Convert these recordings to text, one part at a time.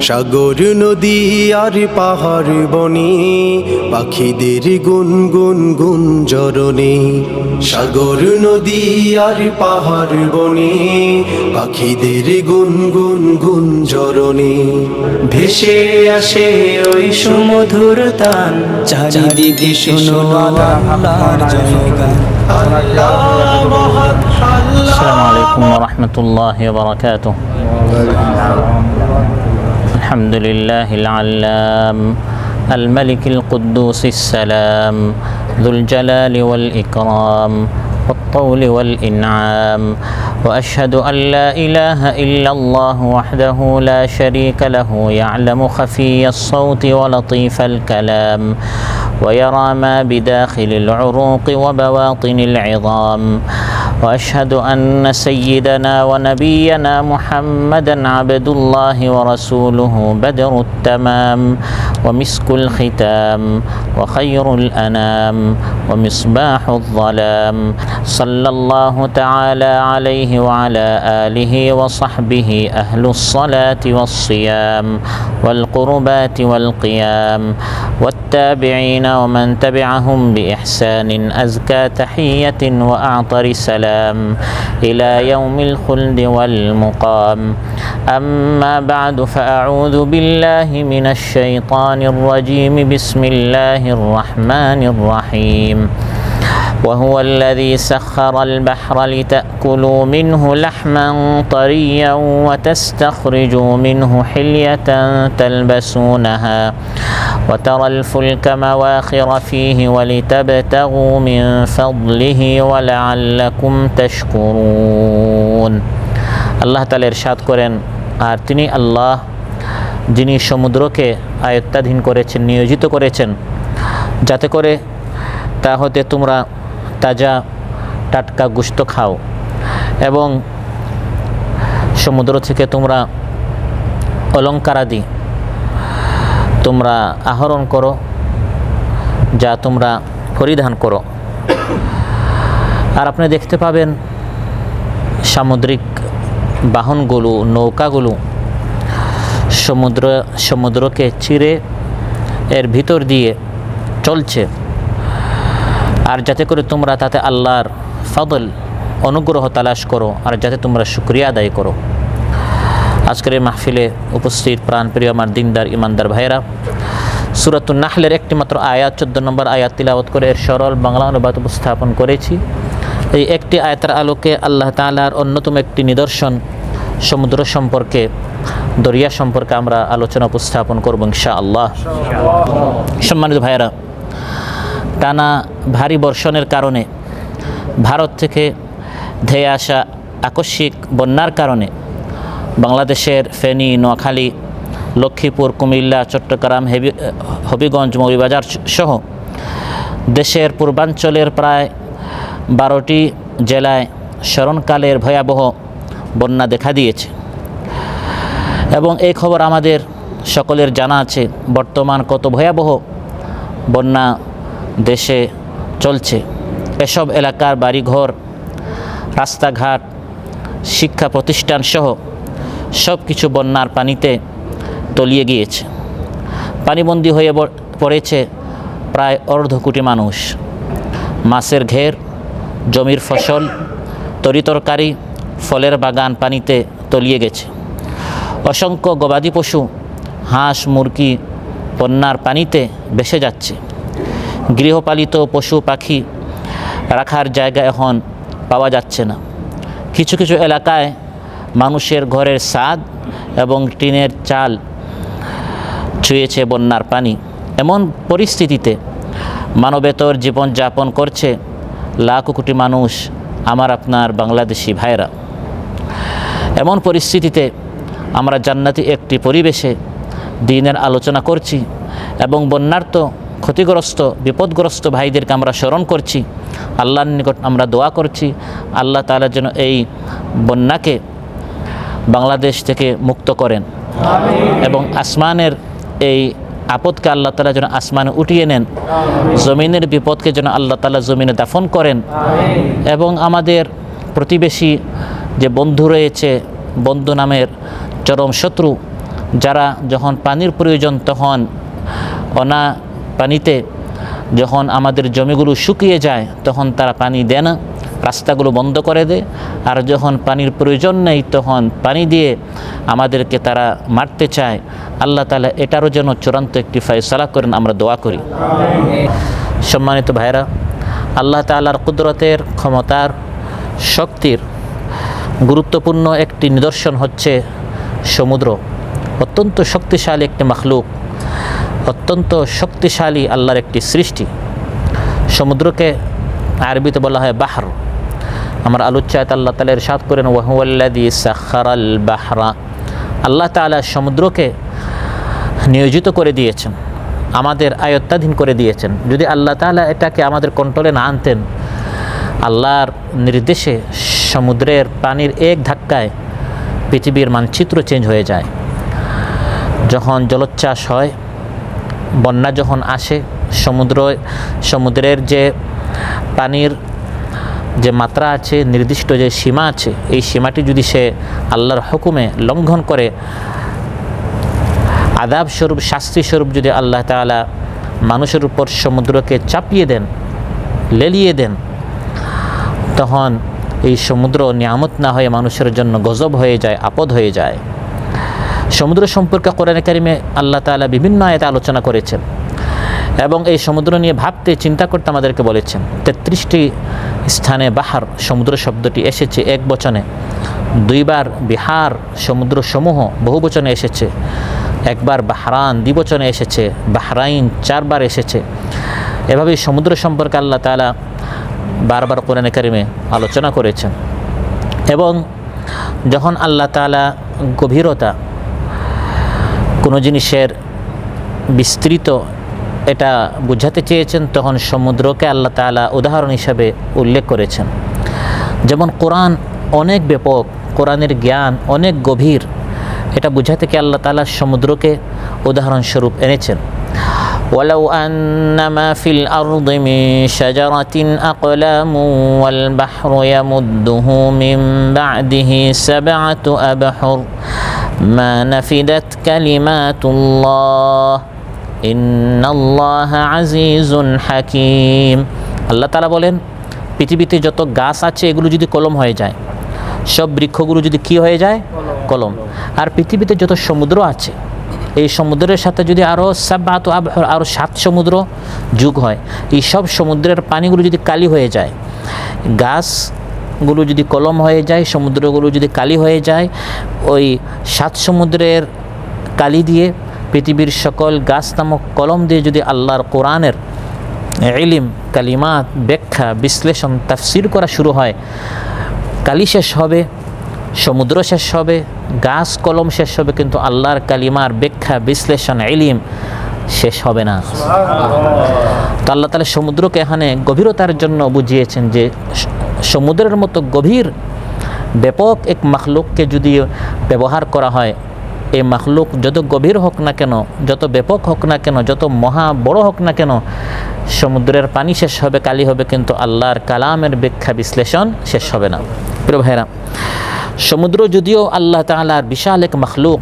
সাগর নদী আর পাহাড় বনে পাখিদের গুনগুন গুঞ্জরণে। সাগর নদী আর পাহাড় বনে পাখিদের গুনগুন গুঞ্জরণে। ভেসে আসে ওই সুমধুর তান, চারিদিকে শোনো আল্লাহর জয়গান। السلام عليكم ورحمة الله وبركاته. الحمد لله العلام الملك القدوس السلام ذو الجلال والإكرام والطول والإنعام. وأشهد أن لا إله إلا الله وحده لا شريك له يعلم خفي الصوت ولطيف الكلام ويرى ما بداخل العروق وبواطن العظام. وأشهد أن سيدنا ونبينا محمدًا عبد الله ورسوله بدر التمام ومسك الختام وخير الأنام ومصباح الظلام. صلى الله تعالى عليه وعلى آله وصحبه أهل الصلاة والصيام والقربات والقيام والتابعين ومن تبعهم بإحسان أزكى تحية وأعطر سلام إلى يوم الخلد والمقام. أما بعد فأعوذ بالله من الشيطان الرجيم. بسم الله الرحمن الرحيم. وهو الذي سخر البحر لتأكلوا منه لحما طريا وتستخرجوا منه حلية تلبسونها وترى الفلك مواخر فيه ولتبتغوا من فضله ولعلكم تشكرون. আল্লাহ তাআলা ইরশাদ করেন, আর তিনি আল্লাহ যিনি সমুদ্রকে আয়ত্তাধীন করেছেন, নিয়োজিত করেছেন, যাতে করে তা হতে তোমরা তাজা টাটকা গোশত খাও এবং সমুদ্র থেকে তোমরা অলঙ্কারাদি তোমরা আহরণ করো, যা তোমরা পরিধান করো। আর আপনি দেখতে পাবেন সামুদ্রিক বাহনগুলো, নৌকাগুলো সমুদ্রকে চিরে এর ভিতর দিয়ে চলছে, আর যাতে করে তোমরা তাতে আল্লাহর ফদল, অনুগ্রহ তালাশ করো, আর যাতে তোমরা শুকরিয়া আদায় করো। আজকের এই মাহফিলে উপস্থিত প্রাণপ্রিয় আমার দিনদার ইমানদার ভাইয়েরা, সূরাতুন নাহলের একটি মাত্র আয়াত, 14 নম্বর আয়াত তিলাওয়াত করে এর সরল বাংলা অনুবাদ উপস্থাপন করেছি। এই একটি আয়াতের আলোকে আল্লাহ তাআলার অন্যতম একটি নিদর্শন সমুদ্র সম্পর্কে, দরিয়া সম্পর্কে আমরা আলোচনা উপস্থাপন করব ইনশাআল্লাহ। সম্মানিত ভাইয়েরা, টানা ভারী বর্ষণের কারণে ভারত থেকে ধেয়ে আসা আকস্মিক বন্যার কারণে বাংলাদেশের ফেনী, নোয়াখালী, লক্ষ্মীপুর, কুমিল্লা, চট্টগ্রাম, হবিগঞ্জ, মৌলভীবাজার সহ দেশের পূর্বাঞ্চলের প্রায় 12টি জেলায় স্মরণকালের ভয়াবহ বন্যা দেখা দিয়েছে এবং এই খবর আমাদের সকলের জানা আছে। বর্তমান কত ভয়াবহ বন্যা দেশে চলছে। এসব এলাকার বাড়িঘর, রাস্তাঘাট, শিক্ষা প্রতিষ্ঠান সহ সব কিছু বন্যার পানিতে তলিয়ে গিয়েছে। পানিবন্দী হয়ে পড়েছে প্রায় 1.5 কোটি মানুষ। মাছের ঘের, জমির ফসল, তরিতরকারি, ফলের বাগান পানিতে তলিয়ে গেছে। অসংখ্য গবাদি পশু, হাঁস, মুরগি বন্যার পানিতে ভেসে যাচ্ছে। গৃহপালিত পশু পাখি রাখার জায়গা এখন পাওয়া যাচ্ছে না। কিছু কিছু এলাকায় মানুষের ঘরের ছাদ এবং টিনের চাল ছুঁয়েছে বন্যার পানি। এমন পরিস্থিতিতে মানবেতর জীবনযাপন করছে লাখ কোটি মানুষ, আমার আপনার বাংলাদেশি ভাইরা। এমন পরিস্থিতিতে আমরা জান্নাতি একটি পরিবেশে দ্বীনের আলোচনা করছি এবং বন্যার্ত, ক্ষতিগ্রস্ত, বিপদগ্রস্ত ভাইদেরকে আমরা স্মরণ করছি। আল্লাহর নিকট আমরা দোয়া করছি আল্লাহ তাআলা যেন এই বন্যাকে বাংলাদেশ থেকে মুক্ত করেন এবং আসমানের এই আপদকে আল্লাহ তাআলা যেন আসমানে উঠিয়ে নেন, জমিনের বিপদকে যেন আল্লাহ তাআলা জমিনে দাফন করেন এবং আমাদের প্রতিবেশী যে বন্ধু রয়েছে, বন্ধু নামের চরম শত্রু যারা যখন পানির প্রয়োজন তখন অনা পানিতে যখন আমাদের জমিগুলো শুকিয়ে যায় তখন তারা পানি দেয় না, রাস্তাগুলো বন্ধ করে দেয়। আর যখন পানির প্রয়োজন নেই তখন পানি দিয়ে আমাদেরকে তারা মারতে চায়। আল্লাহ তাআলা এটারও যেন চূড়ান্ত একটি ফয়সালা করেন, আমরা দোয়া করি। সম্মানিত ভাইরা, আল্লাহ তাআলার কুদরতের, ক্ষমতার, শক্তির গুরুত্বপূর্ণ একটি নিদর্শন হচ্ছে সমুদ্র। অত্যন্ত শক্তিশালী একটি মাখলুক, অত্যন্ত শক্তিশালী আল্লাহর একটি সৃষ্টি। সমুদ্রকে আরবিতে বলা হয় বাহর। আমরা আলোচ্যায় আল্লাহ তাআলা ইরশাদ করেন, ওয়া হুয়াল্লাযী সাখারাল বাহরা। আল্লাহ তাআলা সমুদ্রকে নিয়োজিত করে দিয়েছেন, আমাদের আয়ত্তাধীন করে দিয়েছেন। যদি আল্লাহ তাআলা এটাকে আমাদের কন্ট্রোলে না আনতেন, আল্লাহর নির্দেশে সমুদ্রের পানির এক ধাক্কায় পৃথিবীর মানচিত্র চেঞ্জ হয়ে যায়। যখন জলোচ্ছ্বাস হয়, বন্যা যখন আসে, সমুদ্রের যে পানির যে মাত্রা আছে, নির্দিষ্ট যে সীমা আছে, এই সীমাটি যদি সে আল্লাহর হুকুমে লঙ্ঘন করে, আযাব স্বরূপ, শাস্তি স্বরূপ যদি আল্লাহ তাআলা মানুষের উপর সমুদ্রকে চাপিয়ে দেন, লেলিয়ে দেন, তখন এই সমুদ্র নিয়ামত না হয়ে মানুষের জন্য গজব হয়ে যায়, আপদ হয়ে যায়। সমুদ্র সম্পর্কে কোরআনে কারিমে আল্লাহ তাআলা বিভিন্ন আয়াতে আলোচনা করেছেন এবং এই সমুদ্র নিয়ে ভাবতে, চিন্তা করতে আমাদেরকে বলেছেন। 33টি স্থানে বাহার সমুদ্র শব্দটি এসেছে এক বচনে, 2 বার বিহার সমুদ্র সমূহ বহু বচনে এসেছে, একবার বাহরান দ্বিবচনে এসেছে, বাহরাইন 4 বার এসেছে। এভাবেই সমুদ্র সম্পর্কে আল্লাহ তাআলা বারবার কোরআনে কারিমে আলোচনা করেছেন। এবং যখন আল্লাহ তাআলা গভীরতা, কোনো জিনিসের বিস্তৃত এটা বোঝাতে চেয়েছেন, তখন সমুদ্রকে আল্লাহ তাআলা উদাহরণ হিসাবে উল্লেখ করেছেন। যেমন কোরআন অনেক ব্যাপক, কোরআনের জ্ঞান অনেক গভীর, এটা বোঝাতে কি আল্লাহ তাআলা সমুদ্রকে উদাহরণস্বরূপ এনেছেন। ওয়ালাউ আন্নামা ফিল আরদি মিন শাজারাতিন আকলামু ওয়াল বাহরু ইয়ামুদ্দুহু মিন বা'দিহি সাবআতু আবহুর মা নাফিদাত কালিমাতুল্লাহ ইন্নাল্লাহা আজিজুন হাকীম। আল্লাহ তাআলা বলেন, পৃথিবীতে যত গাছ আছে এগুলো যদি কলম হয়ে যায়, সব বৃক্ষগুলো যদি কি হয়ে যায়, কলম। আর পৃথিবীতে যত সমুদ্র আছে, এই সমুদ্রের সাথে যদি আরও সাবআতু আবহুর, আরও 7 সমুদ্র যোগ হয়, এই সব সমুদ্রের পানিগুলো যদি কালি হয়ে যায়, গাছগুলো যদি কলম হয়ে যায়, সমুদ্রগুলো যদি কালি হয়ে যায়, ওই 7 সমুদ্রের কালি দিয়ে পৃথিবীর সকল গাছ নামক কলম দিয়ে যদি আল্লাহর কোরআনের ইলম, কালিমাত, ব্যাখ্যা, বিশ্লেষণ, তাফসির করা শুরু হয়, কালি শেষ হবে, সমুদ্র শেষ হবে, গাছ কলম শেষ হবে, কিন্তু আল্লাহর কালিমার ব্যাখ্যা, বিশ্লেষণ, ইলম শেষ হবে না। তো আল্লাহ তাআলা সমুদ্রকে এখানে গভীরতার জন্য বুঝিয়েছেন যে সমুদ্রের মতো গভীর ব্যাপক এক মাখলুককে যদি ব্যবহার করা হয়, এই মাখলুক যত গভীর হোক না কেন, যত ব্যাপক হোক না কেন, যত মহা বড় হোক না কেন, সমুদ্রের পানি শেষ হবে, কালি হবে, কিন্তু আল্লাহর কালামের ব্যাখ্যা, বিশ্লেষণ শেষ হবে না। প্রিয় ভাইরা, সমুদ্র যদিও আল্লাহ তাআলার বিশাল এক মাখলুক,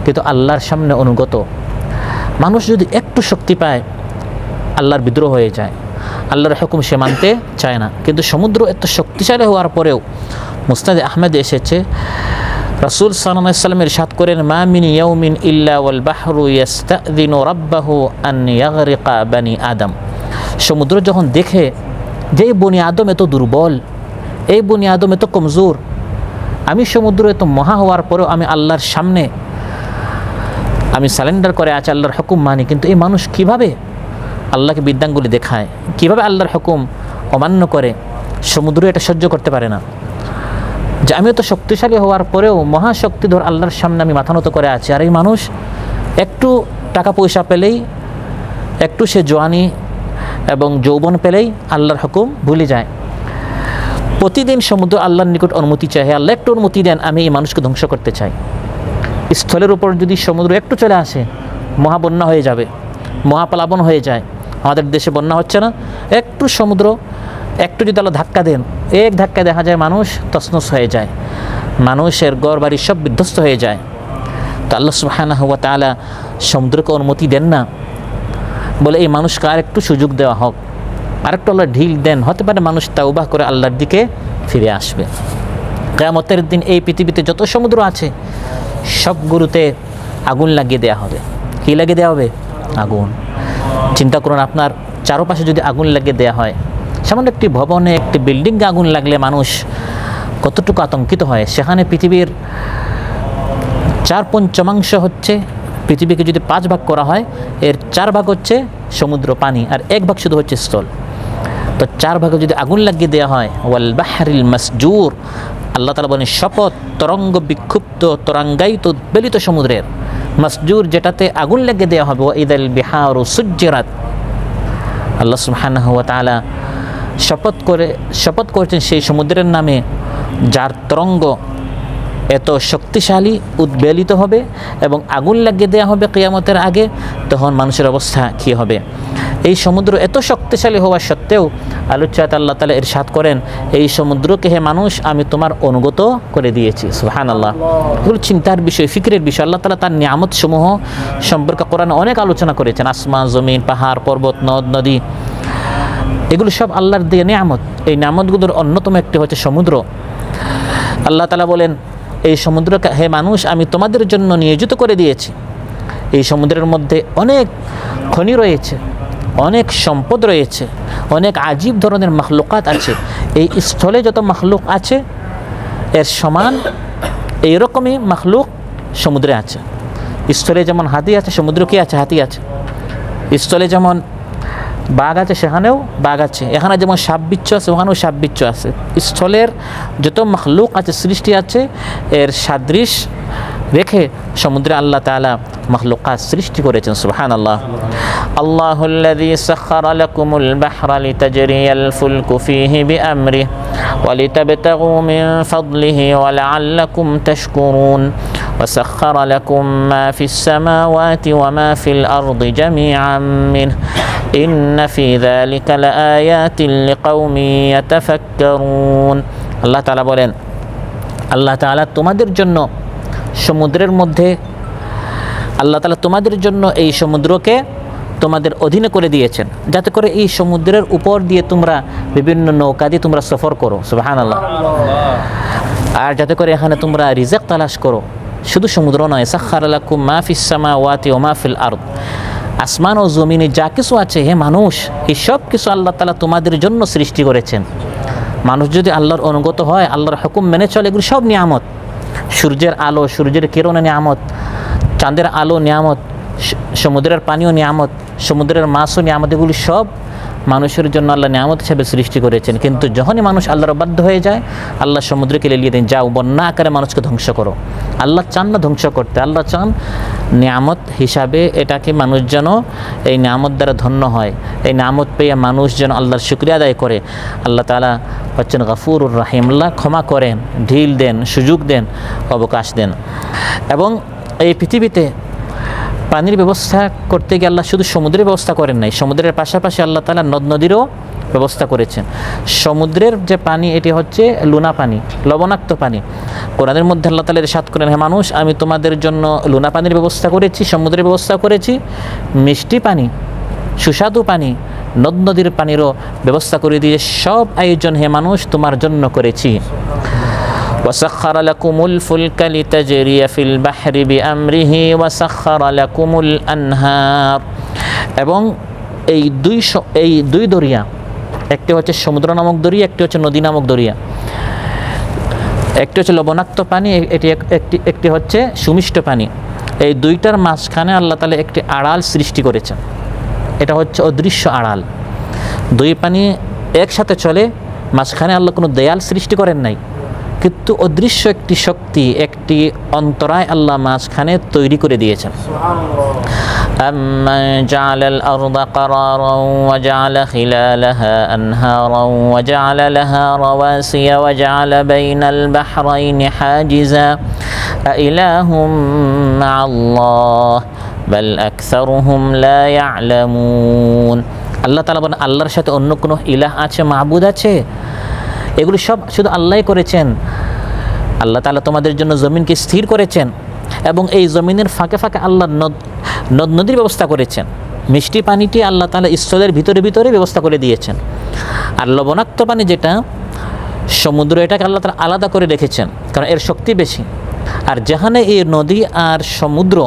কিন্তু আল্লাহর সামনে অনুগত। মানুষ যদি একটু শক্তি পায়, আল্লাহর বিদ্রোহ হয়ে যায়, আল্লাহর হুকুম সে মানতে চায় না। কিন্তু সমুদ্র এত শক্তিশালী হওয়ার পরেও মুসনাদে আহমেদে এসেছে, রাসূল সাল্লাল্লাহু আলাইহি ওয়াসাল্লাম ইরশাদ করেন, মা মিন ইয়াউমিন ইল্লা ওয়াল বাহরু ইস্তাযিনু রাব্বাহু আন ইয়াগরিকা বানি আদম। সমুদ্র যখন দেখে যে এই বনি আদম এত দুর্বল, এই বনি আদম এত কমজোর, আমি সমুদ্র এত মহা হওয়ার পরেও আমি আল্লাহর সামনে আমি সারেন্ডার করে আছি, আল্লাহর হুকুম মানি, কিন্তু এই মানুষ কিভাবে আল্লাহকে বিদ্যাঙ্গুলি দেখায়, কিভাবে আল্লাহর হুকুম অমান্য করে, সমুদ্র এটা সহ্য করতে পারে না। যে আমি তো শক্তিশালী হওয়ার পরেও মহাশক্তিধর আল্লাহর সামনে আমি মাথা নত করে আছি, আর এই মানুষ একটু টাকা পয়সা পেলেই, একটু সে জওয়ানি এবং যৌবন পেলেই আল্লাহর হুকুম ভুলে যায়। প্রতিদিন সমুদ্র আল্লাহর নিকট অনুমতি চায়, আল্লাহ একটু অনুমতি দেন, আমি এই মানুষকে ধ্বংস করতে চাই। স্থলের উপর যদি সমুদ্র একটু চলে আসে, মহাবন্যা হয়ে যাবে, মহাপ্লাবন হয়ে যায়। আমাদের দেশে বন্যা হচ্ছে না, একটু সমুদ্র একটু যদি আল্লাহ ধাক্কা দেন, এক ধাক্কায় দেখা যায় মানুষ তছনছ হয়ে যায়, মানুষের ঘর বাড়ি সব বিধ্বস্ত হয়ে যায়। তো আল্লাহ সুবহানাহু ওয়া তাআলা সমুদ্রকে অনুমতি দেন না, বলে এই মানুষকে আরেকটু সুযোগ দেওয়া হোক, আরেকটু আল্লাহ ঢিল দেন, হতে পারে মানুষ তাওবা করে আল্লাহর দিকে ফিরে আসবে। কিয়ামতের দিন এই পৃথিবীতে যত সমুদ্র আছে সবগুলোতে আগুন লাগিয়ে দেওয়া হবে। কী লাগিয়ে দেওয়া হবে? আগুন। চিন্তা করুন, আপনার চারপাশে যদি আগুন লাগিয়ে দেওয়া হয়, সামান্য একটি ভবনে, একটি বিল্ডিংয়ে আগুন লাগলে মানুষ কতটুকু আতঙ্কিত হয়। সেখানে পৃথিবীর 4/5 হচ্ছে, পৃথিবীকে যদি 5 ভাগ করা হয় এর 4 ভাগ হচ্ছে সমুদ্র পানি, আর 1 ভাগ শুধু হচ্ছে স্থল। তো 4 ভাগে যদি আগুন লাগিয়ে দেওয়া হয়, ওয়াল বাহরিল মাসজুর, আল্লাহ তাআলা বলেন শপথ, তরঙ্গ বিক্ষুব্ধ তরঙ্গায়িত উদ্বেলিত সমুদ্রের, মাসজুর যেটাতে আগুন লাগিয়ে দেওয়া হবে, ওয়া ইদাল বিহারু সুজ্জিরাত, আল্লাহ সুবহানাহু ওয়া তাআলা শপথ করেছেন সেই সমুদ্রের নামে যার তরঙ্গ এত শক্তিশালী উদ্বেলিত হবে এবং আগুন লাগিয়ে দেওয়া হবে কিয়ামতের আগে, তখন মানুষের অবস্থা কী হবে। এই সমুদ্র এত শক্তিশালী হওয়া সত্ত্বেও আলোচ্যাত আল্লাহ তাআলা ইরশাদ করেন, এই সমুদ্রকে হে মানুষ আমি তোমার অনুগত করে দিয়েছি। সুবহানাল্লাহ। এগুলো চিন্তার বিষয়, ফিকরের বিষয়। আল্লাহ তাআলা তার নিয়ামত সমূহ সম্পর্কে কোরআনে অনেক আলোচনা করেছেন। আসমান, জমিন, পাহাড়, পর্বত, নদ, নদী, এগুলো সব আল্লাহর দিয়ে নিয়ামত। এই নিয়ামতগুলোর অন্যতম একটি হচ্ছে সমুদ্র। আল্লাহ তাআলা বলেন, এই সমুদ্রকে হে মানুষ আমি তোমাদের জন্য নিয়োজিত করে দিয়েছি। এই সমুদ্রের মধ্যে অনেক খনি রয়েছে, অনেক সম্পদ রয়েছে, অনেক আজীব ধরনের মাখলুকাত আছে। এই স্থলে যত মাখলুক আছে এর সমান এইরকমই মাখলুক সমুদ্রে আছে। স্থলে যেমন হাতি আছে, সমুদ্র কি আছে? হাতি আছে। স্থলে যেমন বাঘ আছে, সেখানেও বাঘ আছে। এখানে যেমন সাপ বিচ্ছু আছে, ওখানেও সাপ বিচ্ছু আছে। স্থলের যত মাখলুক আছে, সৃষ্টি আছে, এর সাদৃশ রেখে সমুদ্রে আল্লাহ তাআলা মাখলুকাত সৃষ্টি করেছেন। সুবহানাল্লাহ। আল্লাহুল্লাযী সাখখারা লাকুমুল বাহরা লিতাজরিয়াল ফুলকু ফীহি বিআমরিহি ওয়া লিতাবতাগু মিন ফাদলিহি ওয়া লাআল্লাকুম তাশকুরুন ওয়া সাখখারা লাকুম মা ফিস সামাওয়াতি ওয়া মা ফিল আরদি জামিআন মিনহু ইন্না ফী যালিকা লাআয়াতিন লিকাওমিন ইয়াতাফাক্কারুন। আল্লাহ তাআলা বলেন, আল্লাহ তাআলা তোমাদের জন্য সমুদ্রের মধ্যে, আল্লাহ তাআলা তোমাদের জন্য এই সমুদ্রকে তোমাদের অধীনে করে দিয়েছেন, যাতে করে এই সমুদ্রের উপর দিয়ে তোমরা বিভিন্ন নৌকা দিয়ে তোমরা সফর করো। সুবহানাল্লাহ। আর যাতে করে এখানে তোমরা রিজিক তালাশ করো। শুধু সমুদ্র নয়, সাখখারা লাকুম মা ফিস সামাওয়াতি ওয়া মা ফিল আরদ, আসমান ও জমিনে যা কিছু আছে হে মানুষ, এই সব কিছু আল্লাহ তাআলা তোমাদের জন্য সৃষ্টি করেছেন। মানুষ যদি আল্লাহর অনুগত হয়, আল্লাহর হুকুম মেনে চলে, এগুলো সব নিয়ামত। সূর্যের আলো, সূর্যের কিরণ নিয়ামত, চাঁদের আলো নিয়ামত, সমুদ্রের পানিও নিয়ামত, সমুদ্রের মাছও নিয়ামত। এগুলি সব মানুষের জন্য আল্লাহ নিয়ামত হিসেবে সৃষ্টি করেছেন। কিন্তু যখনই মানুষ আল্লাহর বাধ্য হয়ে যায়, আল্লাহ সমুদ্রকে লেলিয়ে দেন, যাও বন্যা আকারে মানুষকে ধ্বংস করো। আল্লাহ চান না ধ্বংস করতে, আল্লাহ চান নিয়ামত হিসাবে এটাকে মানুষ যেন এই নিয়ামত দ্বারা ধন্য হয়। এই নিয়ামত পেয়ে মানুষ যেন আল্লাহর শুকরিয়া আদায় করে। আল্লাহ তাআলা হচ্ছেন গফুরুর রাহিম, আল্লাহ ক্ষমা করেন, ঢিল দেন, সুযোগ দেন, অবকাশ দেন। এবং এই পৃথিবীতে পানির ব্যবস্থা করতে গিয়ে আল্লাহ শুধু সমুদ্রের ব্যবস্থা করেন নাই, সমুদ্রের পাশাপাশি আল্লাহ তাআলা নদ নদীরও ব্যবস্থা করেছেন। সমুদ্রের যে পানি, এটি হচ্ছে লুনা পানি, লবণাক্ত পানি। কোরআনের মধ্যে আল্লাহ তাআলা ইরশাদ করেন, হে মানুষ আমি তোমাদের জন্য লুনা পানির ব্যবস্থা করেছি, সমুদ্রের ব্যবস্থা করেছি, মিষ্টি পানি, সুস্বাদু পানি, নদ নদীর পানিরও ব্যবস্থা করে দিয়ে সব আয়োজন হে মানুষ তোমার জন্য করেছি। وسخر لكم الفلك لتجري في البحر بأمره وسخر لكم الأنهار। এবং এই দুই দরিয়া, একটি হচ্ছে সমুদ্র নামক দরিয়া, একটি হচ্ছে নদী নামক দরিয়া। একটি হচ্ছে লবণাক্ত পানি, একটি হচ্ছে সুমিষ্ট পানি। এই দুইটার মাঝখানে আল্লাহ তাআলা একটি আড়াল সৃষ্টি করেছেন। এটা হচ্ছে অদৃশ্য আড়াল। দুই পানি একসাথে চলে, মাঝখানে আল্লাহ কোনো দেয়াল সৃষ্টি করেন নাই, কিন্তু অদৃশ্য একটি শক্তি, একটি অন্তরায় আল্লাহ মাঝখানে তৈরি করে দিয়েছেন। আম্মান জাআলাল আরদা ক্বারারান ওয়া জাআলা খিলালাহা আনহারান ওয়া জাআলা লাহা রাওয়াসিয়া ওয়া জাআলা বাইনাল বাহরাইনি হাজিজা আইলাহুম মা'আল্লাহ বাল আকসারুহুম লা ইয়া'লামুন। আল্লাহ তাআলা বলেন, আল্লাহর সাথে অন্য কোনো ইলাহ আছে, মাবুদ আছে? এগুলো সব শুধু আল্লাহই করেছেন। আল্লাহ তাআলা তোমাদের জন্য জমিনকে স্থির করেছেন এবং এই জমিনের ফাঁকে ফাঁকে আল্লাহ নদ নদীর ব্যবস্থা করেছেন। মিষ্টি পানিটি আল্লাহ তাআলা স্থলের ভিতরে ভিতরে ব্যবস্থা করে দিয়েছেন। আর লবণাক্ত পানি যেটা সমুদ্র, এটাকে আল্লাহ তাআলা আলাদা করে রেখেছেন, কারণ এর শক্তি বেশি। আর যেখানে এই নদী আর সমুদ্র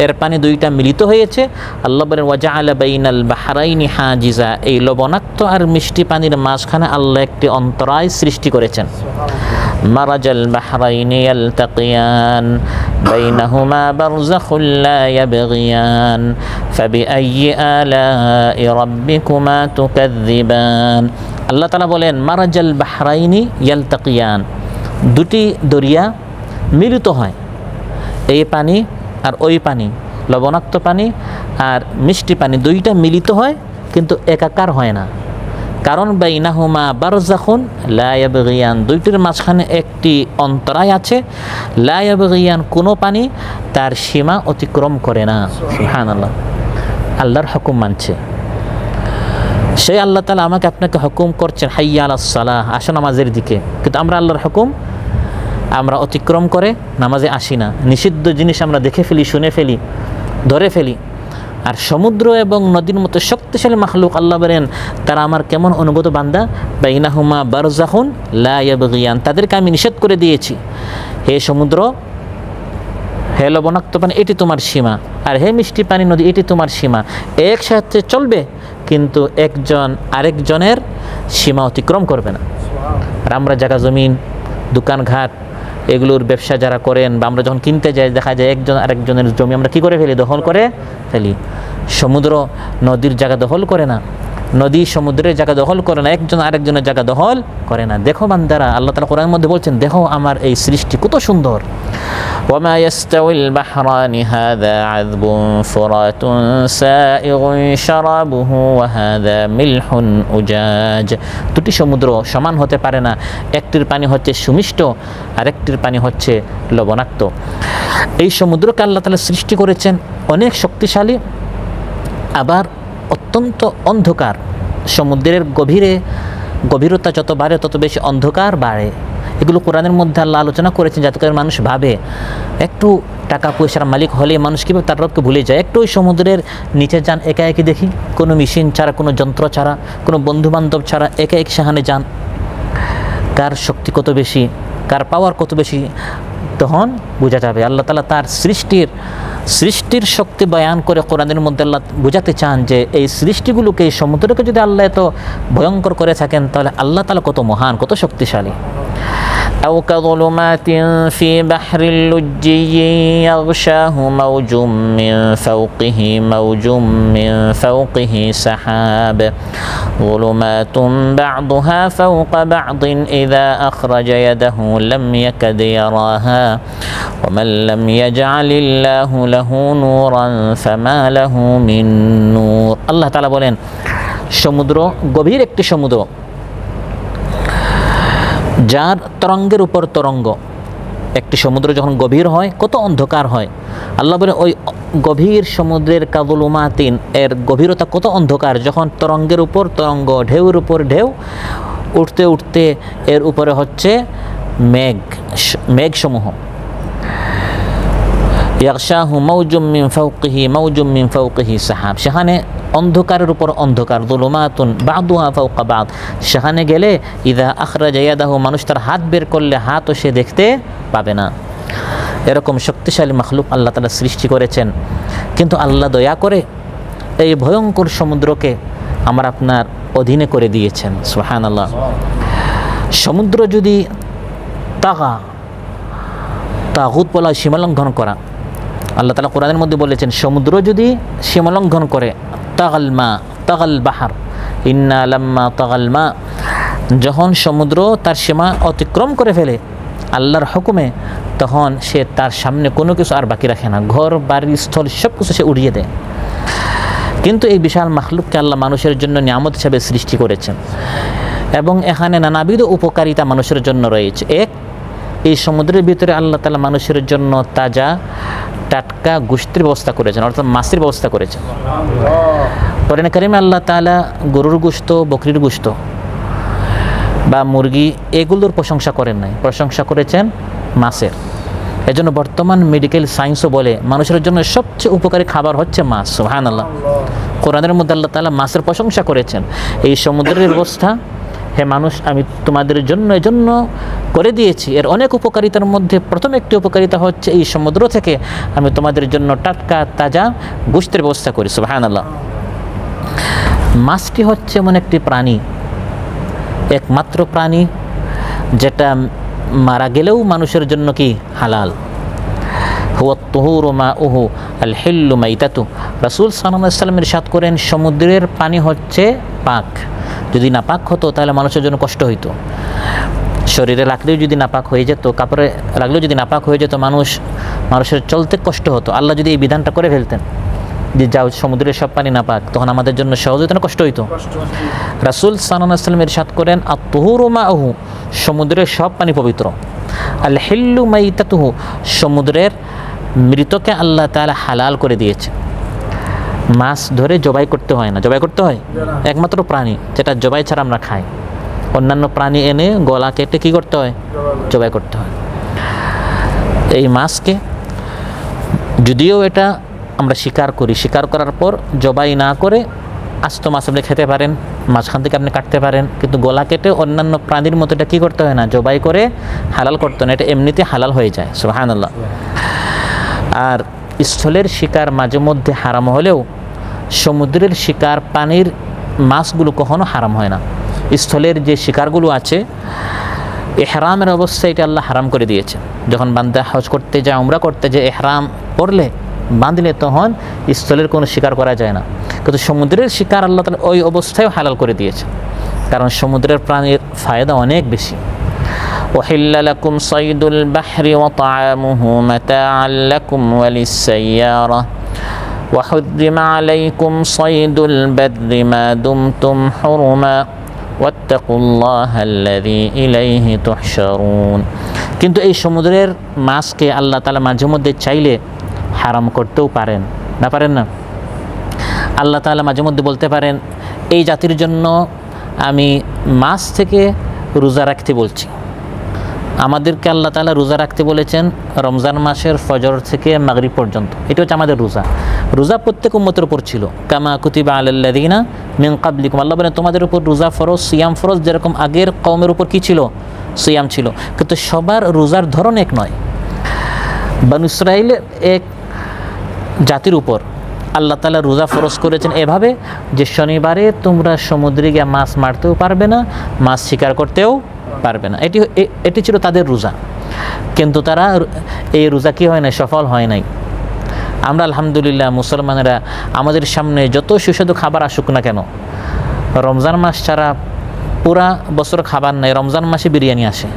এর পানি দুইটা মিলিত হয়েছে, আল্লাহ বলেন ওয়াজআলা বাইনাল বাহরাইনি হাজিজা, এই লবণাক্ত আর মিষ্টি পানির মাঝখানে আল্লাহ একটি অন্তরায় সৃষ্টি করেছেন। মারাজাল বাহরাইনি ইয়ালতাকিয়ান বাইনাহুমা বারযাখুল লা ইয়াবগিয়ান ফাবিআইয়ি আলাই রাব্বিকুমা তুকাযযিবান। আল্লাহ তাআলা বলেন মারাজাল বাহরাইনি ইয়ালতাকিয়ান, দুটি দরিয়া মিলিত হয়, এই পানি আর ওই পানি, লবণাক্ত পানি আর মিষ্টি পানি দুইটা মিলিত হয় কিন্তু একাকার হয় না। কারণ বাইনাহুমা বারযাখুন লা ইয়াবগিয়ান, দুইটির মাঝখানে একটি অন্তরায় আছে। লা ইয়াবগিয়ান, কোনো পানি তার সীমা অতিক্রম করে না। সুবহানাল্লাহ, আল্লাহর হুকুম মানছে। সেই আল্লাহ তাআলা আমাকে আপনাকে হুকুম করছেন হাইয়া আলাস সালাহ, আসো নামাজের দিকে, কিন্তু আমরা আল্লাহর হুকুম আমরা অতিক্রম করে নামাজে আসি না। নিষিদ্ধ জিনিস আমরা দেখে ফেলি, শুনে ফেলি, ধরে ফেলি। আর সমুদ্র এবং নদীর মতো শক্তিশালী মাখলুক, আল্লাহ বলেন তারা আমার কেমন অনুগত বান্দা, বাইনাহুমা বারযাখুন লা ইয়াবগিয়ান, তাদেরকে আমি নিষেধ করে দিয়েছি, হে সমুদ্র, হে লবণাক্ত পানি, এটি তোমার সীমা, আর হে মিষ্টি পানি নদী, এটি তোমার সীমা। একসাথে চলবে কিন্তু একজন আরেকজনের সীমা অতিক্রম করবে না। আর আমরা জায়গা জমিন, দোকানঘাট, এগুলোর ব্যবসা যারা করেন, বা আমরা যখন কিনতে যাই দেখা যায় একজন আরেকজনের জমি আমরা কী করে ফেলি, দখল করে ফেলি। সমুদ্র নদীর জায়গা দখল করে না, নদী সমুদ্রের জায়গা দখল করে না, একজন আরেকজনের জায়গা দখল করে না। দেখো বান্দারা, আল্লাহ তাআলা কোরআনের মধ্যে বলছেন দেখো আমার এই সৃষ্টি কত সুন্দর। ওয়ামা ইয়াস্তাউল বাহরানি হাযা আযবুন ফুরাতুন সাইগুন শারাবুহু ওয়া হাযা মিলহুন উজাজ, দুটি সমুদ্র সমান হতে পারে না, একটির পানি হচ্ছে সুমিষ্ট আর একটির পানি হচ্ছে লবণাক্ত। এই সমুদ্রকে আল্লাহ তাআলা সৃষ্টি করেছেন অনেক শক্তিশালী, আবার অত্যন্ত অন্ধকার। সমুদ্রের গভীরতা যত বাড়ে তত বেশি অন্ধকার বাড়ে। এগুলো কোরআনের মধ্যে আল্লাহ আলোচনা করেছেন যাতে করে মানুষ ভাবে, একটু টাকা পয়সার মালিক হলে মানুষ কীভাবে তার রবকে ভুলে যায়। একটু ওই সমুদ্রের নিচে যান, একা একই দেখি, কোনো মেশিন ছাড়া, কোনো যন্ত্র ছাড়া, কোনো বন্ধুবান্ধব ছাড়া একা এক সেখানে যান, কার শক্তি কত বেশি, কার পাওয়ার কত বেশি, তখন বোঝা যাবে। আল্লাহ তাআলা তার সৃষ্টির শক্তি বয়ান করে কোরআনের মধ্যে আল্লাহ বোঝাতে চান যে এই সৃষ্টিগুলোকে, এই সমুদ্রকে যদি আল্লাহ এত ভয়ঙ্কর করে থাকেন তাহলে আল্লাহ তাআলা কত মহান, কত শক্তিশালী। أو كظلمات في بحر اللجي يغشاه موج من فوقه موج من فوقه سحاب ظلمات بعضها فوق بعض إذا أخرج يده لم يكد يراها ومن لم يجعل الله له نورا فما له من نور। আল্লাহ তাআলা বলেন সমুদ্র গভীর একটি সমুদ্র, যার তরঙ্গের উপর তরঙ্গ। একটি সমুদ্র যখন গভীর হয় কত অন্ধকার হয়। আল্লাহ বলে ওই গভীর সমুদ্রের কাযুলুমাতিন, এর গভীরতা কত অন্ধকার, যখন তরঙ্গের উপর তরঙ্গ, ঢেউর উপর ঢেউ, উঠতে উঠতে এর উপরে হচ্ছে মেঘসমূহ। ইয়াগশাহু মাউজুম মিন ফাওকিহি মাউজুম মিন ফাওকিহি সাহাব, সেখানে অন্ধকারের উপর অন্ধকার, যুলুমাতুন বা'দুহা ফাওকা বা'দ, সেখানে গেলে ইযা আখরাজা ইয়াদাহু, মানুষ তার হাত বের করলে হাতও সে দেখতে পাবে না। এরকম শক্তিশালী মাখলুক আল্লাহ তাআলা সৃষ্টি করেছেন, কিন্তু আল্লাহ দয়া করে এই ভয়ঙ্কর সমুদ্রকে আমার আপনার অধীনে করে দিয়েছেন। সুবহানাল্লাহ। সমুদ্র যদি তাগুত বলা, সীমালঙ্ঘন করা, আল্লাহ তাআলা কোরআনের মধ্যে বলেছেন সমুদ্র যদি সীমালঙ্ঘন করে, তাগাল বাহার ইন্না লাম্মা তাগাল মা, যখন সমুদ্র তার সীমা অতিক্রম করে ফেলে আল্লাহর হুকুমে, তখন সে তার সামনে কোনো কিছু আর বাকি রাখে না, ঘর বাড়ি স্থল সব কিছু সে উড়িয়ে দেয়। কিন্তু এই বিশাল মাখলুককে আল্লাহ মানুষের জন্য নিয়ামত হিসাবে সৃষ্টি করেছেন, এবং এখানে নানাবিধ উপকারিতা মানুষের জন্য রয়েছে। এই সমুদ্রের ভিতরে আল্লাহ তাআলা মানুষের জন্য তাজা টাটকা গোশতের ব্যবস্থা করেছেন, অর্থাৎ মাছের ব্যবস্থা করেছেন। কোরআনে কারিমে আল্লাহ তাআলা গরুর গোশত, বকরির গোশত বা মুরগি এগুলোর প্রশংসা করেন নাই, প্রশংসা করেছেন মাছের। এজন্য বর্তমান মেডিকেল সায়েন্সও বলে মানুষের জন্য সবচেয়ে উপকারী খাবার হচ্ছে মাছ। সুবহানাল্লাহ। কোরআনের মধ্যে আল্লাহ তাআলা মাছের প্রশংসা করেছেন। এই সমুদ্রের ব্যবস্থা হে মানুষ আমি তোমাদের জন্য এজন্য করে দিয়েছি। এর অনেক উপকারিতার মধ্যে প্রথম একটি উপকারিতা হচ্ছে এই সমুদ্র থেকে আমি তোমাদের জন্য টাটকা তাজা গোশতের ব্যবস্থা করি। সুবহানাল্লাহ। মাছটি হচ্ছে এমন একটি প্রাণী, একমাত্র প্রাণী যেটা মারা গেলেও মানুষের জন্য কি হালাল। হুয়া তুহুরু মাউহু আল হিল্লু মাইতাতু। রাসূল সাল্লাল্লাহু আলাইহি ওয়াসাল্লাম ইরশাদ করেন সমুদ্রের পানি হচ্ছে পাক। যদি না পাক হতো তাহলে মানুষের জন্য কষ্ট হইতো। শরীরে লাগলেও যদি নাপাক হয়ে যেত, কাপড়ে লাগলেও যদি নাপাক হয়ে যেত, মানুষের চলতে কষ্ট হতো। আল্লাহ যদি এই বিধানটা করে ফেলতেন যে যাও সমুদ্রের সব পানি নাপাক, তখন আমাদের জন্য সহজ হতো না, কষ্ট হইতো। রাসূল সাল্লাল্লাহু আলাইহি ওয়াসাল্লাম ইরশাদ করেন আত-তুহুরু মাউহু, সমুদ্রের সব পানি পবিত্র। আল হিল্লু মাইতাতুহু, সমুদ্রের মৃতকে আল্লাহ তাআলা হালাল করে দিয়েছে। মাছ ধরে জবাই করতে হয় না। জবাই করতে হয় একমাত্র প্রাণী যেটা জবাই ছাড়া আমরা খাই। অন্যান্য প্রাণী এনে গলা কেটে কী করতে হয়? জবাই করতে হয়। এই মাছকে যদিও এটা আমরা শিকার করি, শিকার করার পর জবাই না করে আস্ত মাছ আপনি খেতে পারেন, মাঝখান থেকে আপনি কাটতে পারেন, কিন্তু গলা কেটে অন্যান্য প্রাণীর মতো এটা কী করতে হয় না, জবাই করে হালাল করতে হয় না। এটা এমনিতে হালাল হয়ে যায়। সুবহানাল্লাহ। আর স্থলের শিকার মাঝে মধ্যে হারাম হলেও সমুদ্রের শিকার পানির মাছগুলো কখনো হারাম হয় না। স্থলের যে শিকারগুলো আছে ইহরামের অবস্থায় এটা আল্লাহ হারাম করে দিয়েছে। যখন বান্দা হজ করতে যায়, উমরা করতে যায়, ইহরাম পড়লে বাঁধলে তখন স্থলের কোনো শিকার করা যায় না। কিন্তু সমুদ্রের শিকার আল্লাহ তাআলা ওই অবস্থায়ও হালাল করে দিয়েছে, কারণ সমুদ্রের প্রাণীর ফায়দা অনেক বেশি। وحل لكم صيد البحر وطعامه متاعا لكم وللسيارة وحرم عليكم صيد البر ما دمتم حرما واتقوا الله الذي إليه تحشرون। কিন্তু এই সমুদ্রের মাছকে আল্লাহ তাআলা মাঝে মধ্যে চাইলে হারাম করতেও পারেন না, পারেন না? আল্লাহ তাআলা মাঝে মধ্যে বলতে পারেন এই জাতির জন্য আমি মাছ থেকে রোজা রাখতে বলছি। আমাদেরকে আল্লাহ তাআলা রোজা রাখতে বলেছেন রমজান মাসের ফজর থেকে মাগরিব পর্যন্ত। এটা হচ্ছে আমাদের রোজা। রোজা প্রত্যেক উম্মতের উপর ছিল। কামা কুতিবা আলাল্লাযিনা মিন ক্বাবলিকুম, আল্লাহ বলেন তোমাদের উপর রোজা ফরজ, সিয়াম ফরজ, যেরকম আগের কওমের উপর কি ছিল? সিয়াম ছিল। কিন্তু সবার রোজার ধরন এক নয়। বনু ইসরাঈলের এক জাতির উপর আল্লাহ তাআলা রোজা ফরজ করেছেন এভাবে যে শনিবারে তোমরা সমুদ্রে গিয়ে মাছ মারতেও পারবে না, মাছ শিকার করতেও পারবে না। এটি ছিল তাদের রোজা। কিন্তু তারা এই রোজা কি হয় না, সফল হয় নাই। আমরা আলহামদুলিল্লাহ মুসলমানেরা আমাদের সামনে যত সুস্বাদু খাবার আসুক না কেন, রমজান মাস ছাড়া পুরা বছর খাবার নেই। রমজান মাসে বিরিয়ানি আসে,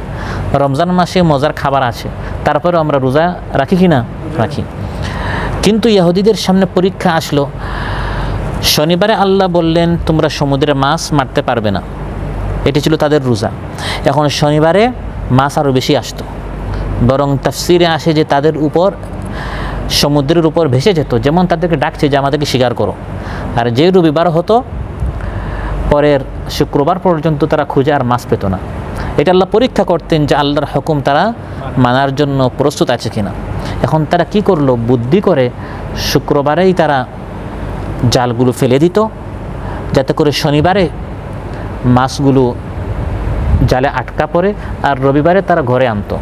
রমজান মাসে মজার খাবার আছে, তারপরেও আমরা রোজা রাখি কি না? রাখি। কিন্তু ইহুদিদের সামনে পরীক্ষা আসলো। শনিবারে আল্লাহ বললেন তোমরা সমুদ্রে মাছ মারতে পারবে না, এটি ছিল তাদের রোজা। এখন শনিবারে মাছ আরও বেশি আসতো, বরং তাফসিরে আসে যে তাদের উপর সমুদ্রের উপর ভেসে যেত, যেমন তাদেরকে ডাকছে যে আমাদেরকে শিকার করো। আর যে রবিবার হতো পরের শুক্রবার পর্যন্ত তারা খুঁজে আর মাছ পেত না। এটা আল্লাহ পরীক্ষা করতেন যে আল্লাহর হুকুম তারা মানার জন্য প্রস্তুত আছে কিনা। এখন তারা কি করলো, বুদ্ধি করে শুক্রবারেই তারা জালগুলো ফেলে দিত, যাতে করে শনিবারে মাছগুলো জালে আটকা পড়ে আর রবিবারে তারা ঘরে আনতো।